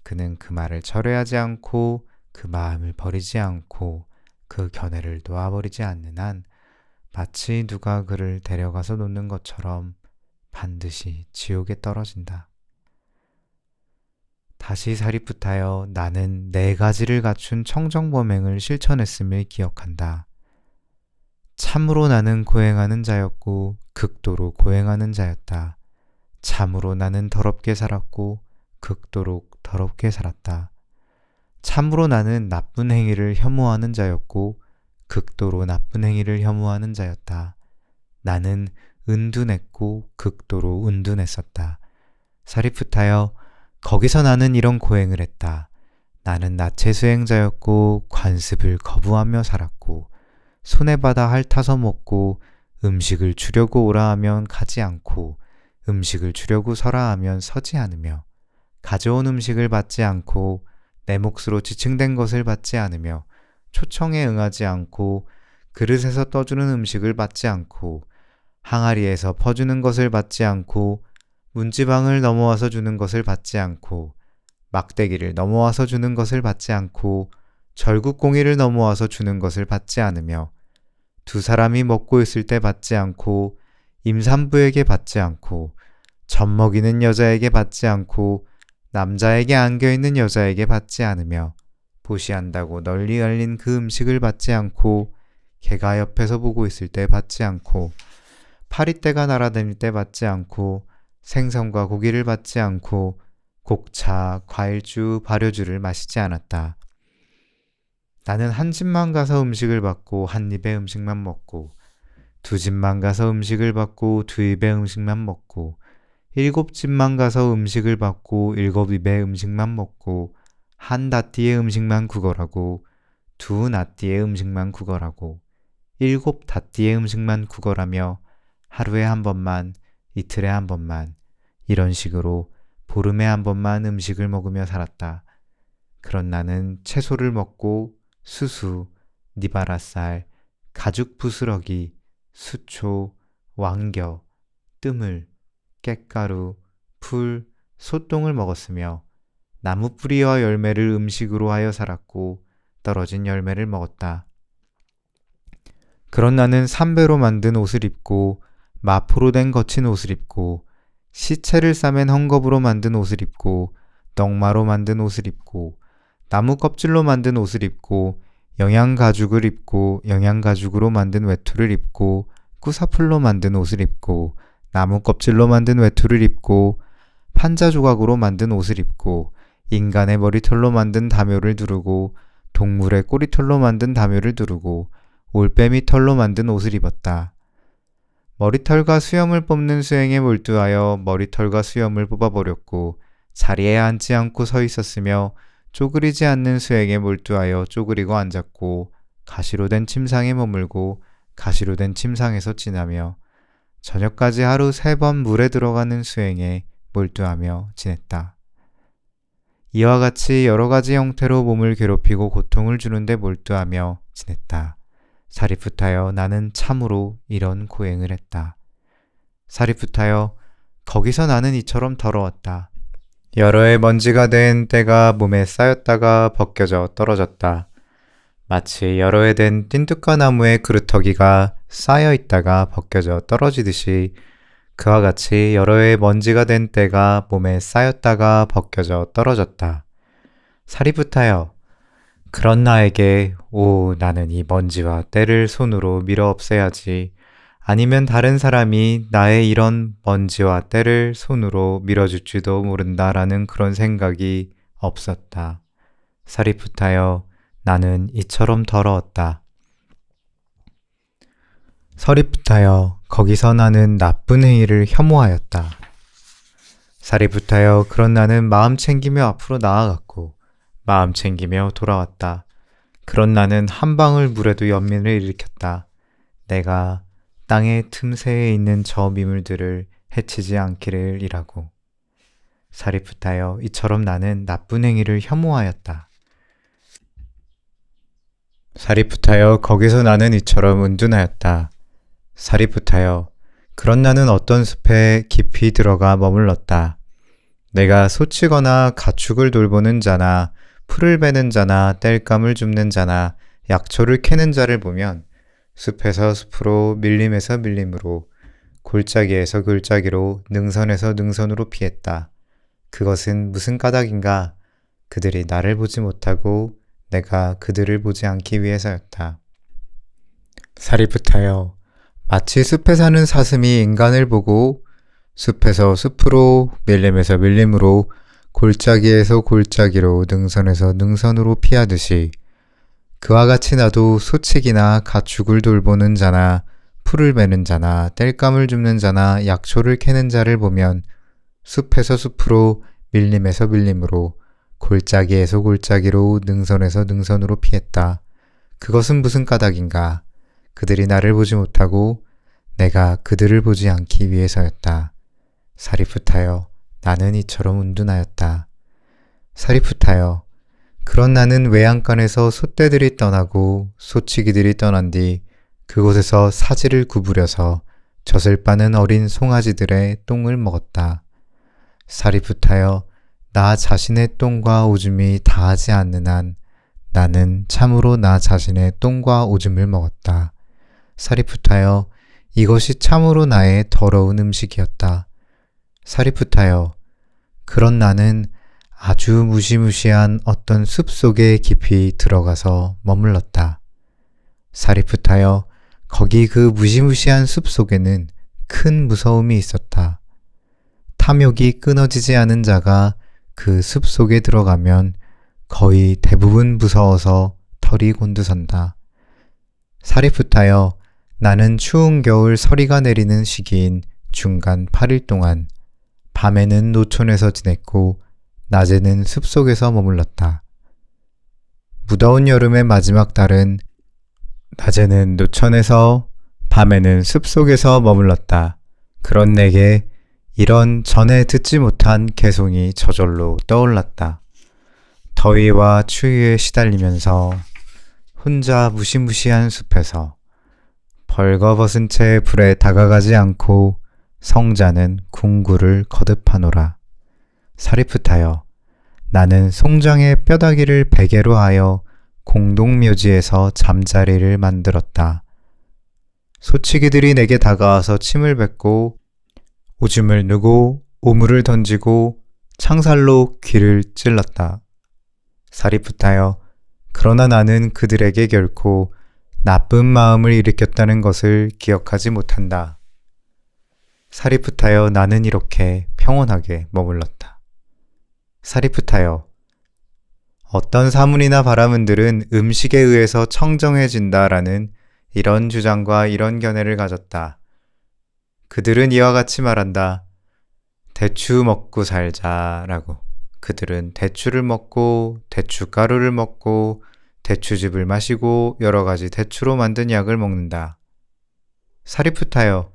그는 그 말을 철회하지 않고 그 마음을 버리지 않고 그 견해를 놓아버리지 않는 한 마치 누가 그를 데려가서 놓는 것처럼 반드시 지옥에 떨어진다. 다시 사리푸타여, 나는 4가지를 갖춘 청정범행을 실천했음을 기억한다. 참으로 나는 고행하는 자였고 극도로 고행하는 자였다. 참으로 나는 더럽게 살았고 극도로 더럽게 살았다. 참으로 나는 나쁜 행위를 혐오하는 자였고 극도로 나쁜 행위를 혐오하는 자였다. 나는 은둔했고 극도로 은둔했었다. 사리푸타여, 거기서 나는 이런 고행을 했다. 나는 나체 수행자였고 관습을 거부하며 살았고 손에 받아 핥아서 먹고 음식을 주려고 오라 하면 가지 않고 음식을 주려고 서라 하면 서지 않으며 가져온 음식을 받지 않고 내 몫으로 지칭된 것을 받지 않으며 초청에 응하지 않고 그릇에서 떠주는 음식을 받지 않고 항아리에서 퍼주는 것을 받지 않고 문지방을 넘어와서 주는 것을 받지 않고 막대기를 넘어와서 주는 것을 받지 않고 절국공이를 넘어와서 주는 것을 받지 않으며 2사람이 먹고 있을 때 받지 않고 임산부에게 받지 않고 젖 먹이는 여자에게 받지 않고 남자에게 안겨있는 여자에게 받지 않으며 보시한다고 널리 알린 그 음식을 받지 않고 개가 옆에서 보고 있을 때 받지 않고 파리떼가 날아다닐 때 받지 않고 생선과 고기를 받지 않고 곡차, 과일주, 발효주를 마시지 않았다. 나는 한 집만 가서 음식을 받고 한 입에 음식만 먹고 2집만 가서 음식을 받고 2입에 음식만 먹고 7집만 가서 음식을 받고 7입에 음식만 먹고 한 다띠의 음식만 구걸하고 2 나띠의 음식만 구걸하고 7 다띠의 음식만 구걸하며 하루에 한 번만, 이틀에 한 번만, 이런 식으로 보름에 한 번만 음식을 먹으며 살았다. 그런 나는 채소를 먹고 수수, 니바라쌀, 가죽 부스러기, 수초, 왕겨, 뜸을, 깻가루, 풀, 소똥을 먹었으며 나무 뿌리와 열매를 음식으로 하여 살았고 떨어진 열매를 먹었다. 그런 나는 삼배로 만든 옷을 입고 마포로 된 거친 옷을 입고 시체를 싸맨 헝겊으로 만든 옷을 입고 넝마로 만든 옷을 입고 나무 껍질로 만든 옷을 입고 영양가죽을 입고 영양가죽으로 만든 외투를 입고 꾸사풀로 만든 옷을 입고 나무 껍질로 만든 외투를 입고 판자 조각으로 만든 옷을 입고 인간의 머리털로 만든 다묘를 두르고 동물의 꼬리털로 만든 다묘를 두르고 올빼미 털로 만든 옷을 입었다. 머리털과 수염을 뽑는 수행에 몰두하여 머리털과 수염을 뽑아버렸고 자리에 앉지 않고 서 있었으며 쪼그리지 않는 수행에 몰두하여 쪼그리고 앉았고 가시로 된 침상에 머물고 가시로 된 침상에서 지나며 저녁까지 하루 3번 물에 들어가는 수행에 몰두하며 지냈다. 이와 같이 여러 가지 형태로 몸을 괴롭히고 고통을 주는데 몰두하며 지냈다. 사리푸타여, 나는 참으로 이런 고행을 했다. 사리푸타여, 거기서 나는 이처럼 더러웠다. 여러 해 먼지가 된 때가 몸에 쌓였다가 벗겨져 떨어졌다. 마치 여러 해 된 띵뚜까 나무의 그루터기가 쌓여 있다가 벗겨져 떨어지듯이 그와 같이 여러 해 먼지가 된 때가 몸에 쌓였다가 벗겨져 떨어졌다. 사리푸타여, 그런 나에게 나는 이 먼지와 때를 손으로 밀어 없애야지. 아니면 다른 사람이 나의 이런 먼지와 때를 손으로 밀어줄지도 모른다라는 그런 생각이 없었다. 사리푸타여, 나는 이처럼 더러웠다. 사리푸타여, 거기서 나는 나쁜 행위를 혐오하였다. 사리푸타여, 그런 나는 마음 챙기며 앞으로 나아갔고 마음 챙기며 돌아왔다. 그런 나는 한 방울 물에도 연민을 일으켰다. 내가 땅의 틈새에 있는 저 미물들을 해치지 않기를이라고. 사리프타여, 이처럼 나는 나쁜 행위를 혐오하였다. 사리프타여, 거기서 나는 이처럼 은둔하였다. 사리프타여, 그런 나는 어떤 숲에 깊이 들어가 머물렀다. 내가 소치거나 가축을 돌보는 자나 풀을 베는 자나 땔감을 줍는 자나 약초를 캐는 자를 보면 숲에서 숲으로 밀림에서 밀림으로 골짜기에서 골짜기로 능선에서 능선으로 피했다. 그것은 무슨 까닭인가? 그들이 나를 보지 못하고 내가 그들을 보지 않기 위해서였다. 사리프타여, 마치 숲에 사는 사슴이 인간을 보고 숲에서 숲으로 밀림에서 밀림으로 골짜기에서 골짜기로 능선에서 능선으로 피하듯이 그와 같이 나도 소치기나 가축을 돌보는 자나 풀을 베는 자나 땔감을 줍는 자나 약초를 캐는 자를 보면 숲에서 숲으로 밀림에서 밀림으로 골짜기에서 골짜기로 능선에서 능선으로 피했다. 그것은 무슨 까닭인가? 그들이 나를 보지 못하고 내가 그들을 보지 않기 위해서였다. 사리프타여, 나는 이처럼 은둔하였다. 사리프타여, 그런 나는 외양간에서 소떼들이 떠나고 소치기들이 떠난 뒤 그곳에서 사지를 구부려서 젖을 빠는 어린 송아지들의 똥을 먹었다. 사리프타여, 나 자신의 똥과 오줌이 다하지 않는 한 나는 참으로 나 자신의 똥과 오줌을 먹었다. 사리프타여, 이것이 참으로 나의 더러운 음식이었다. 사리프타여, 그런 나는 아주 무시무시한 어떤 숲 속에 깊이 들어가서 머물렀다. 사리프타여, 거기 그 무시무시한 숲 속에는 큰 무서움이 있었다. 탐욕이 끊어지지 않은 자가 그 숲 속에 들어가면 거의 대부분 무서워서 털이 곤두선다. 사리프타여, 나는 추운 겨울 서리가 내리는 시기인 중간 8일 동안 밤에는 노촌에서 지냈고 낮에는 숲속에서 머물렀다. 무더운 여름의 마지막 달은 낮에는 노천에서 밤에는 숲속에서 머물렀다. 그런 내게 이런 전에 듣지 못한 개송이 저절로 떠올랐다. 더위와 추위에 시달리면서 혼자 무시무시한 숲에서 벌거벗은 채 불에 다가가지 않고 성자는 궁구를 거듭하노라. 사리프타여, 나는 송장의 뼈다귀를 베개로 하여 공동묘지에서 잠자리를 만들었다. 소치기들이 내게 다가와서 침을 뱉고 오줌을 누고 오물을 던지고 창살로 귀를 찔렀다. 사리프타여, 그러나 나는 그들에게 결코 나쁜 마음을 일으켰다는 것을 기억하지 못한다. 사리프타여, 나는 이렇게 평온하게 머물렀다. 사리프타여, 어떤 사문이나 바라문들은 음식에 의해서 청정해진다라는 이런 주장과 이런 견해를 가졌다. 그들은 이와 같이 말한다. 대추 먹고 살자라고. 그들은 대추를 먹고 대추가루를 먹고 대추즙을 마시고 여러 가지 대추로 만든 약을 먹는다. 사리프타여,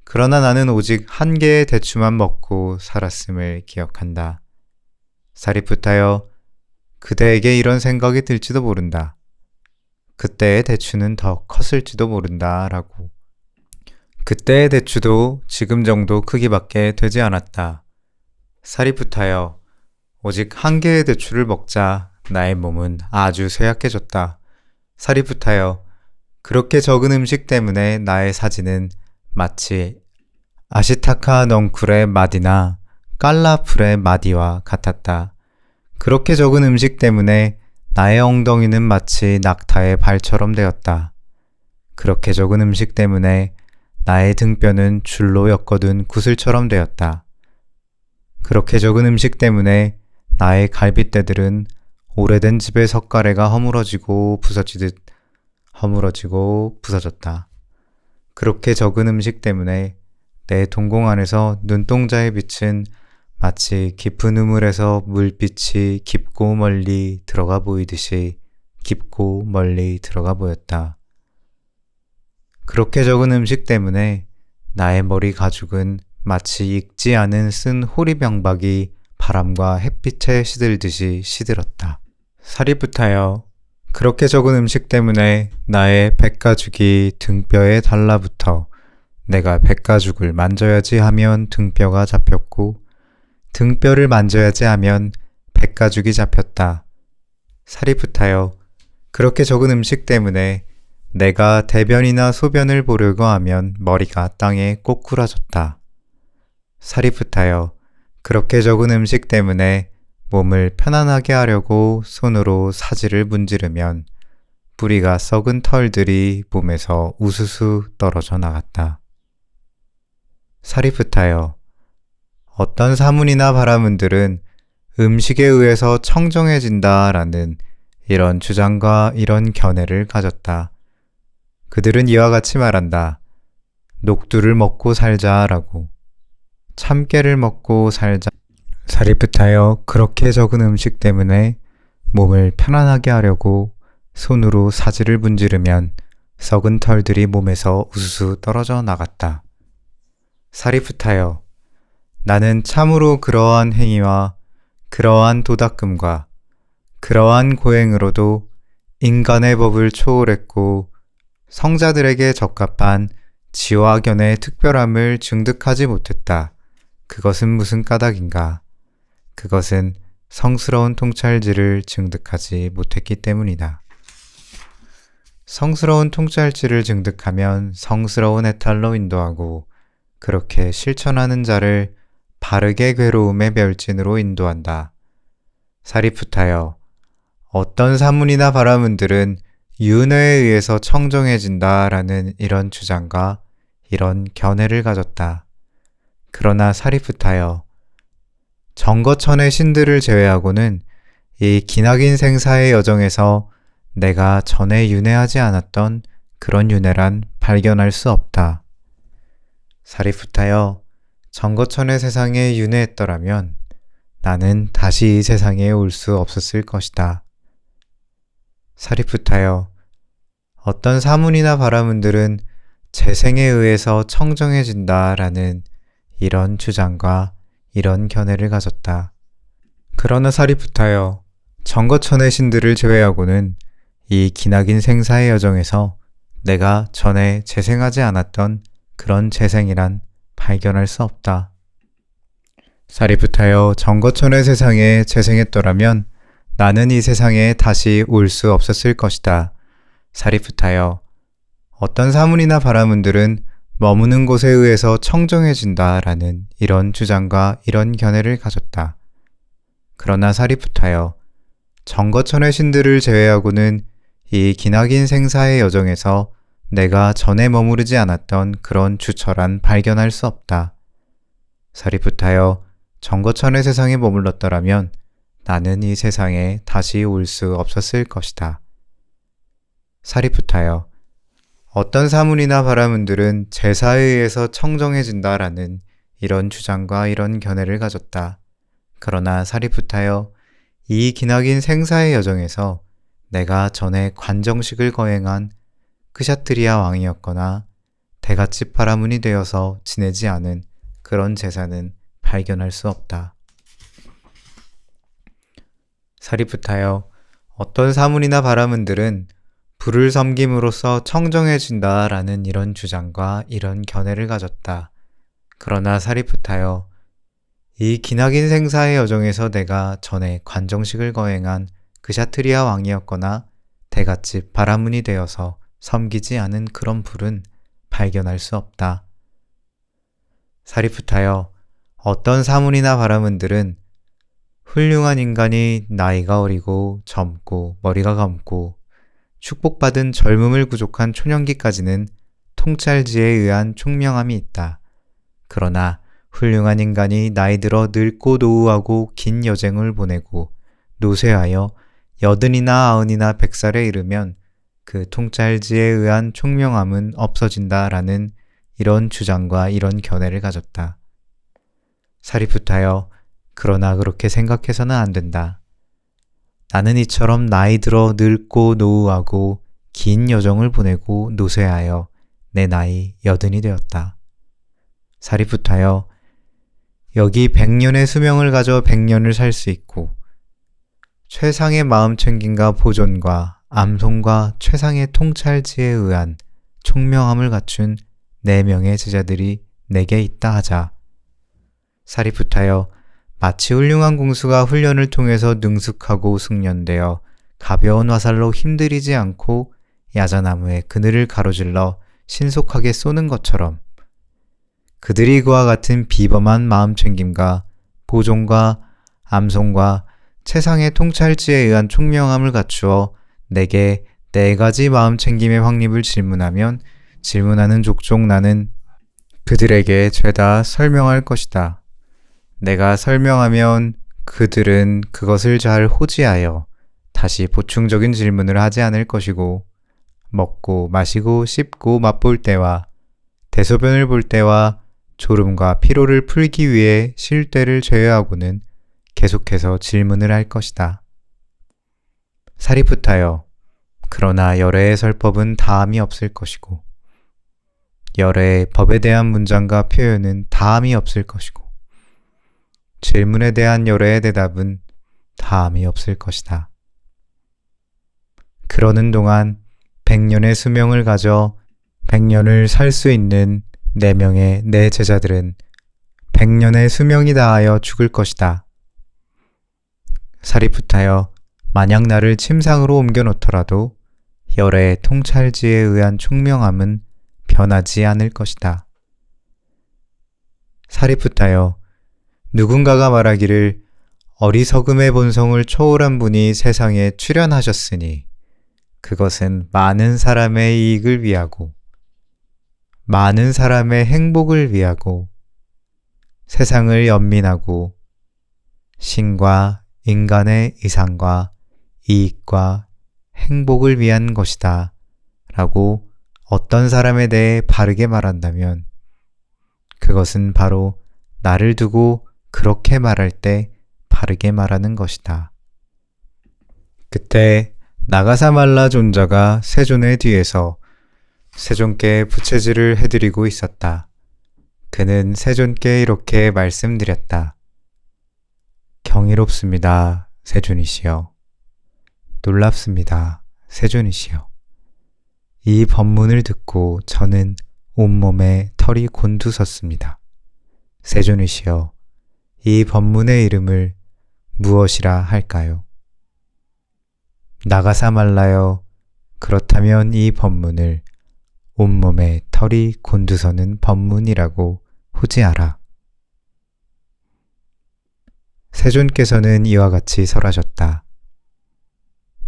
그러나 나는 오직 한 개의 대추만 먹고 살았음을 기억한다. 사리프타여, 그대에게 이런 생각이 들지도 모른다. 그때의 대추는 더 컸을지도 모른다 라고. 그때의 대추도 지금 정도 크기밖에 되지 않았다. 사리프타여, 오직 한 개의 대추를 먹자 나의 몸은 아주 쇠약해졌다. 사리프타여, 그렇게 적은 음식 때문에 나의 사지는 마치 아시타카 넝쿨의 마디나 깔라풀의 마디와 같았다. 그렇게 적은 음식 때문에 나의 엉덩이는 마치 낙타의 발처럼 되었다. 그렇게 적은 음식 때문에 나의 등뼈는 줄로 엮어둔 구슬처럼 되었다. 그렇게 적은 음식 때문에 나의 갈빗대들은 오래된 집의 석가래가 허물어지고 부서지듯 허물어지고 부서졌다. 그렇게 적은 음식 때문에 내 동공 안에서 눈동자의 빛은 마치 깊은 우물에서 물빛이 깊고 멀리 들어가 보이듯이 깊고 멀리 들어가 보였다. 그렇게 적은 음식 때문에 나의 머리 가죽은 마치 익지 않은 쓴 호리병박이 바람과 햇빛에 시들듯이 시들었다. 사리부타여, 그렇게 적은 음식 때문에 나의 백가죽이 등뼈에 달라붙어 내가 백가죽을 만져야지 하면 등뼈가 잡혔고 등뼈를 만져야지 하면 백가죽이 잡혔다. 사리부타여, 그렇게 적은 음식 때문에 내가 대변이나 소변을 보려고 하면 머리가 땅에 꼬꾸라졌다. 사리부타여, 그렇게 적은 음식 때문에 몸을 편안하게 하려고 손으로 사지를 문지르면 뿌리가 썩은 털들이 몸에서 우수수 떨어져 나갔다. 사리부타여, 어떤 사문이나 바라문들은 음식에 의해서 청정해진다라는 이런 주장과 이런 견해를 가졌다. 그들은 이와 같이 말한다. 녹두를 먹고 살자라고. 참깨를 먹고 살자. 사리부타여, 그렇게 적은 음식 때문에 몸을 편안하게 하려고 손으로 사지를 문지르면 썩은 털들이 몸에서 우수수 떨어져 나갔다. 사리부타여, 나는 참으로 그러한 행위와 그러한 도닦음과 그러한 고행으로도 인간의 법을 초월했고 성자들에게 적합한 지와 견의 특별함을 증득하지 못했다. 그것은 무슨 까닭인가? 그것은 성스러운 통찰지를 증득하지 못했기 때문이다. 성스러운 통찰지를 증득하면 성스러운 해탈로 인도하고 그렇게 실천하는 자를 바르게 괴로움의 멸진으로 인도한다. 사리부타여, 어떤 사문이나 바라문들은 윤회에 의해서 청정해진다라는 이런 주장과 이런 견해를 가졌다. 그러나 사리부타여, 정거천의 신들을 제외하고는 이 기나긴 생사의 여정에서 내가 전에 윤회하지 않았던 그런 윤회란 발견할 수 없다. 사리부타여, 정거천의 세상에 윤회했더라면 나는 다시 이 세상에 올 수 없었을 것이다. 사리부타여, 어떤 사문이나 바라문들은 재생에 의해서 청정해진다라는 이런 주장과 이런 견해를 가졌다. 그러나 사리부타여, 정거천의 신들을 제외하고는 이 기나긴 생사의 여정에서 내가 전에 재생하지 않았던 그런 재생이란 발견할 수 없다. 사리부타여, 정거천의 세상에 재생했더라면 나는 이 세상에 다시 올 수 없었을 것이다. 사리부타여, 어떤 사문이나 바라문들은 머무는 곳에 의해서 청정해진다라는 이런 주장과 이런 견해를 가졌다. 그러나 사리부타여, 정거천의 신들을 제외하고는 이 기나긴 생사의 여정에서 내가 전에 머무르지 않았던 그런 주처란 발견할 수 없다. 사리부타여, 정거천의 세상에 머물렀더라면 나는 이 세상에 다시 올 수 없었을 것이다. 사리부타여, 어떤 사문이나 바라문들은 제사에 의해서 청정해진다라는 이런 주장과 이런 견해를 가졌다. 그러나 사리부타여, 이 기나긴 생사의 여정에서 내가 전에 관정식을 거행한 크샤트리아 왕이었거나 대갓집 바라문이 되어서 지내지 않은 그런 제사는 발견할 수 없다. 사리부타여, 어떤 사문이나 바라문들은 불을 섬김으로써 청정해진다라는 이런 주장과 이런 견해를 가졌다. 그러나 사리부타여, 이 기나긴 생사의 여정에서 내가 전에 관정식을 거행한 그샤트리아 왕이었거나 대갓집 바라문이 되어서 섬기지 않은 그런 불은 발견할 수 없다. 사리부타여, 어떤 사문이나 바라문들은 훌륭한 인간이 나이가 어리고 젊고 머리가 검고 축복받은 젊음을 구족한 초년기까지는 통찰지에 의한 총명함이 있다. 그러나 훌륭한 인간이 나이 들어 늙고 노후하고 긴 여정을 보내고 노쇠하여 80이나 90이나 100살에 이르면 그 통찰지에 의한 총명함은 없어진다라는 이런 주장과 이런 견해를 가졌다. 사리부타여, 그러나 그렇게 생각해서는 안 된다. 나는 이처럼 나이 들어 늙고 노후하고 긴 여정을 보내고 노쇠하여 내 나이 80이 되었다. 사리푸타여, 여기 100년의 수명을 가져 100년을 살 수 있고 최상의 마음 챙김과 보존과 암송과 최상의 통찰지에 의한 총명함을 갖춘 4명의 제자들이 내게 있다 하자. 사리푸타여, 마치 훌륭한 공수가 훈련을 통해서 능숙하고 숙련되어 가벼운 화살로 힘들이지 않고 야자나무의 그늘을 가로질러 신속하게 쏘는 것처럼 그들이 그와 같은 비범한 마음챙김과 보존과 암송과 최상의 통찰지에 의한 총명함을 갖추어 내게 4가지 마음챙김의 확립을 질문하면 질문하는 족족 나는 그들에게 죄다 설명할 것이다. 내가 설명하면 그들은 그것을 잘 호지하여 다시 보충적인 질문을 하지 않을 것이고 먹고 마시고 씹고 맛볼 때와 대소변을 볼 때와 졸음과 피로를 풀기 위해 쉴 때를 제외하고는 계속해서 질문을 할 것이다. 사리푸타여, 그러나 열애의 설법은 다함이 없을 것이고 열애의 법에 대한 문장과 표현은 다함이 없을 것이고 질문에 대한 열애의 대답은 다함이 없을 것이다. 그러는 동안 100년의 수명을 가져 100년을 살 수 있는 4명의 내 제자들은 100년의 수명이 다하여 죽을 것이다. 사리푸타여, 만약 나를 침상으로 옮겨놓더라도 열애의 통찰지에 의한 총명함은 변하지 않을 것이다. 사리푸타여, 누군가가 말하기를 어리석음의 본성을 초월한 분이 세상에 출현하셨으니 그것은 많은 사람의 이익을 위하고 많은 사람의 행복을 위하고 세상을 연민하고 신과 인간의 이상과 이익과 행복을 위한 것이다 라고 어떤 사람에 대해 바르게 말한다면 그것은 바로 나를 두고 그렇게 말할 때 바르게 말하는 것이다. 그때 나가사말라 존자가 세존의 뒤에서 세존께 부채질을 해드리고 있었다. 그는 세존께 이렇게 말씀드렸다. 경이롭습니다, 세존이시여. 놀랍습니다, 세존이시여. 이 법문을 듣고 저는 온몸에 털이 곤두섰습니다. 세존이시여, 이 법문의 이름을 무엇이라 할까요? 나가사말라여, 그렇다면 이 법문을 온몸에 털이 곤두서는 법문이라고 호지하라. 세존께서는 이와 같이 설하셨다.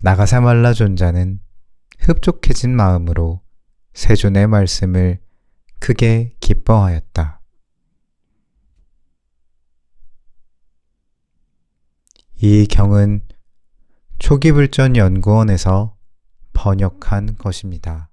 나가사말라 존자는 흡족해진 마음으로 세존의 말씀을 크게 기뻐하였다. 이 경은 초기불전 연구원에서 번역한 것입니다.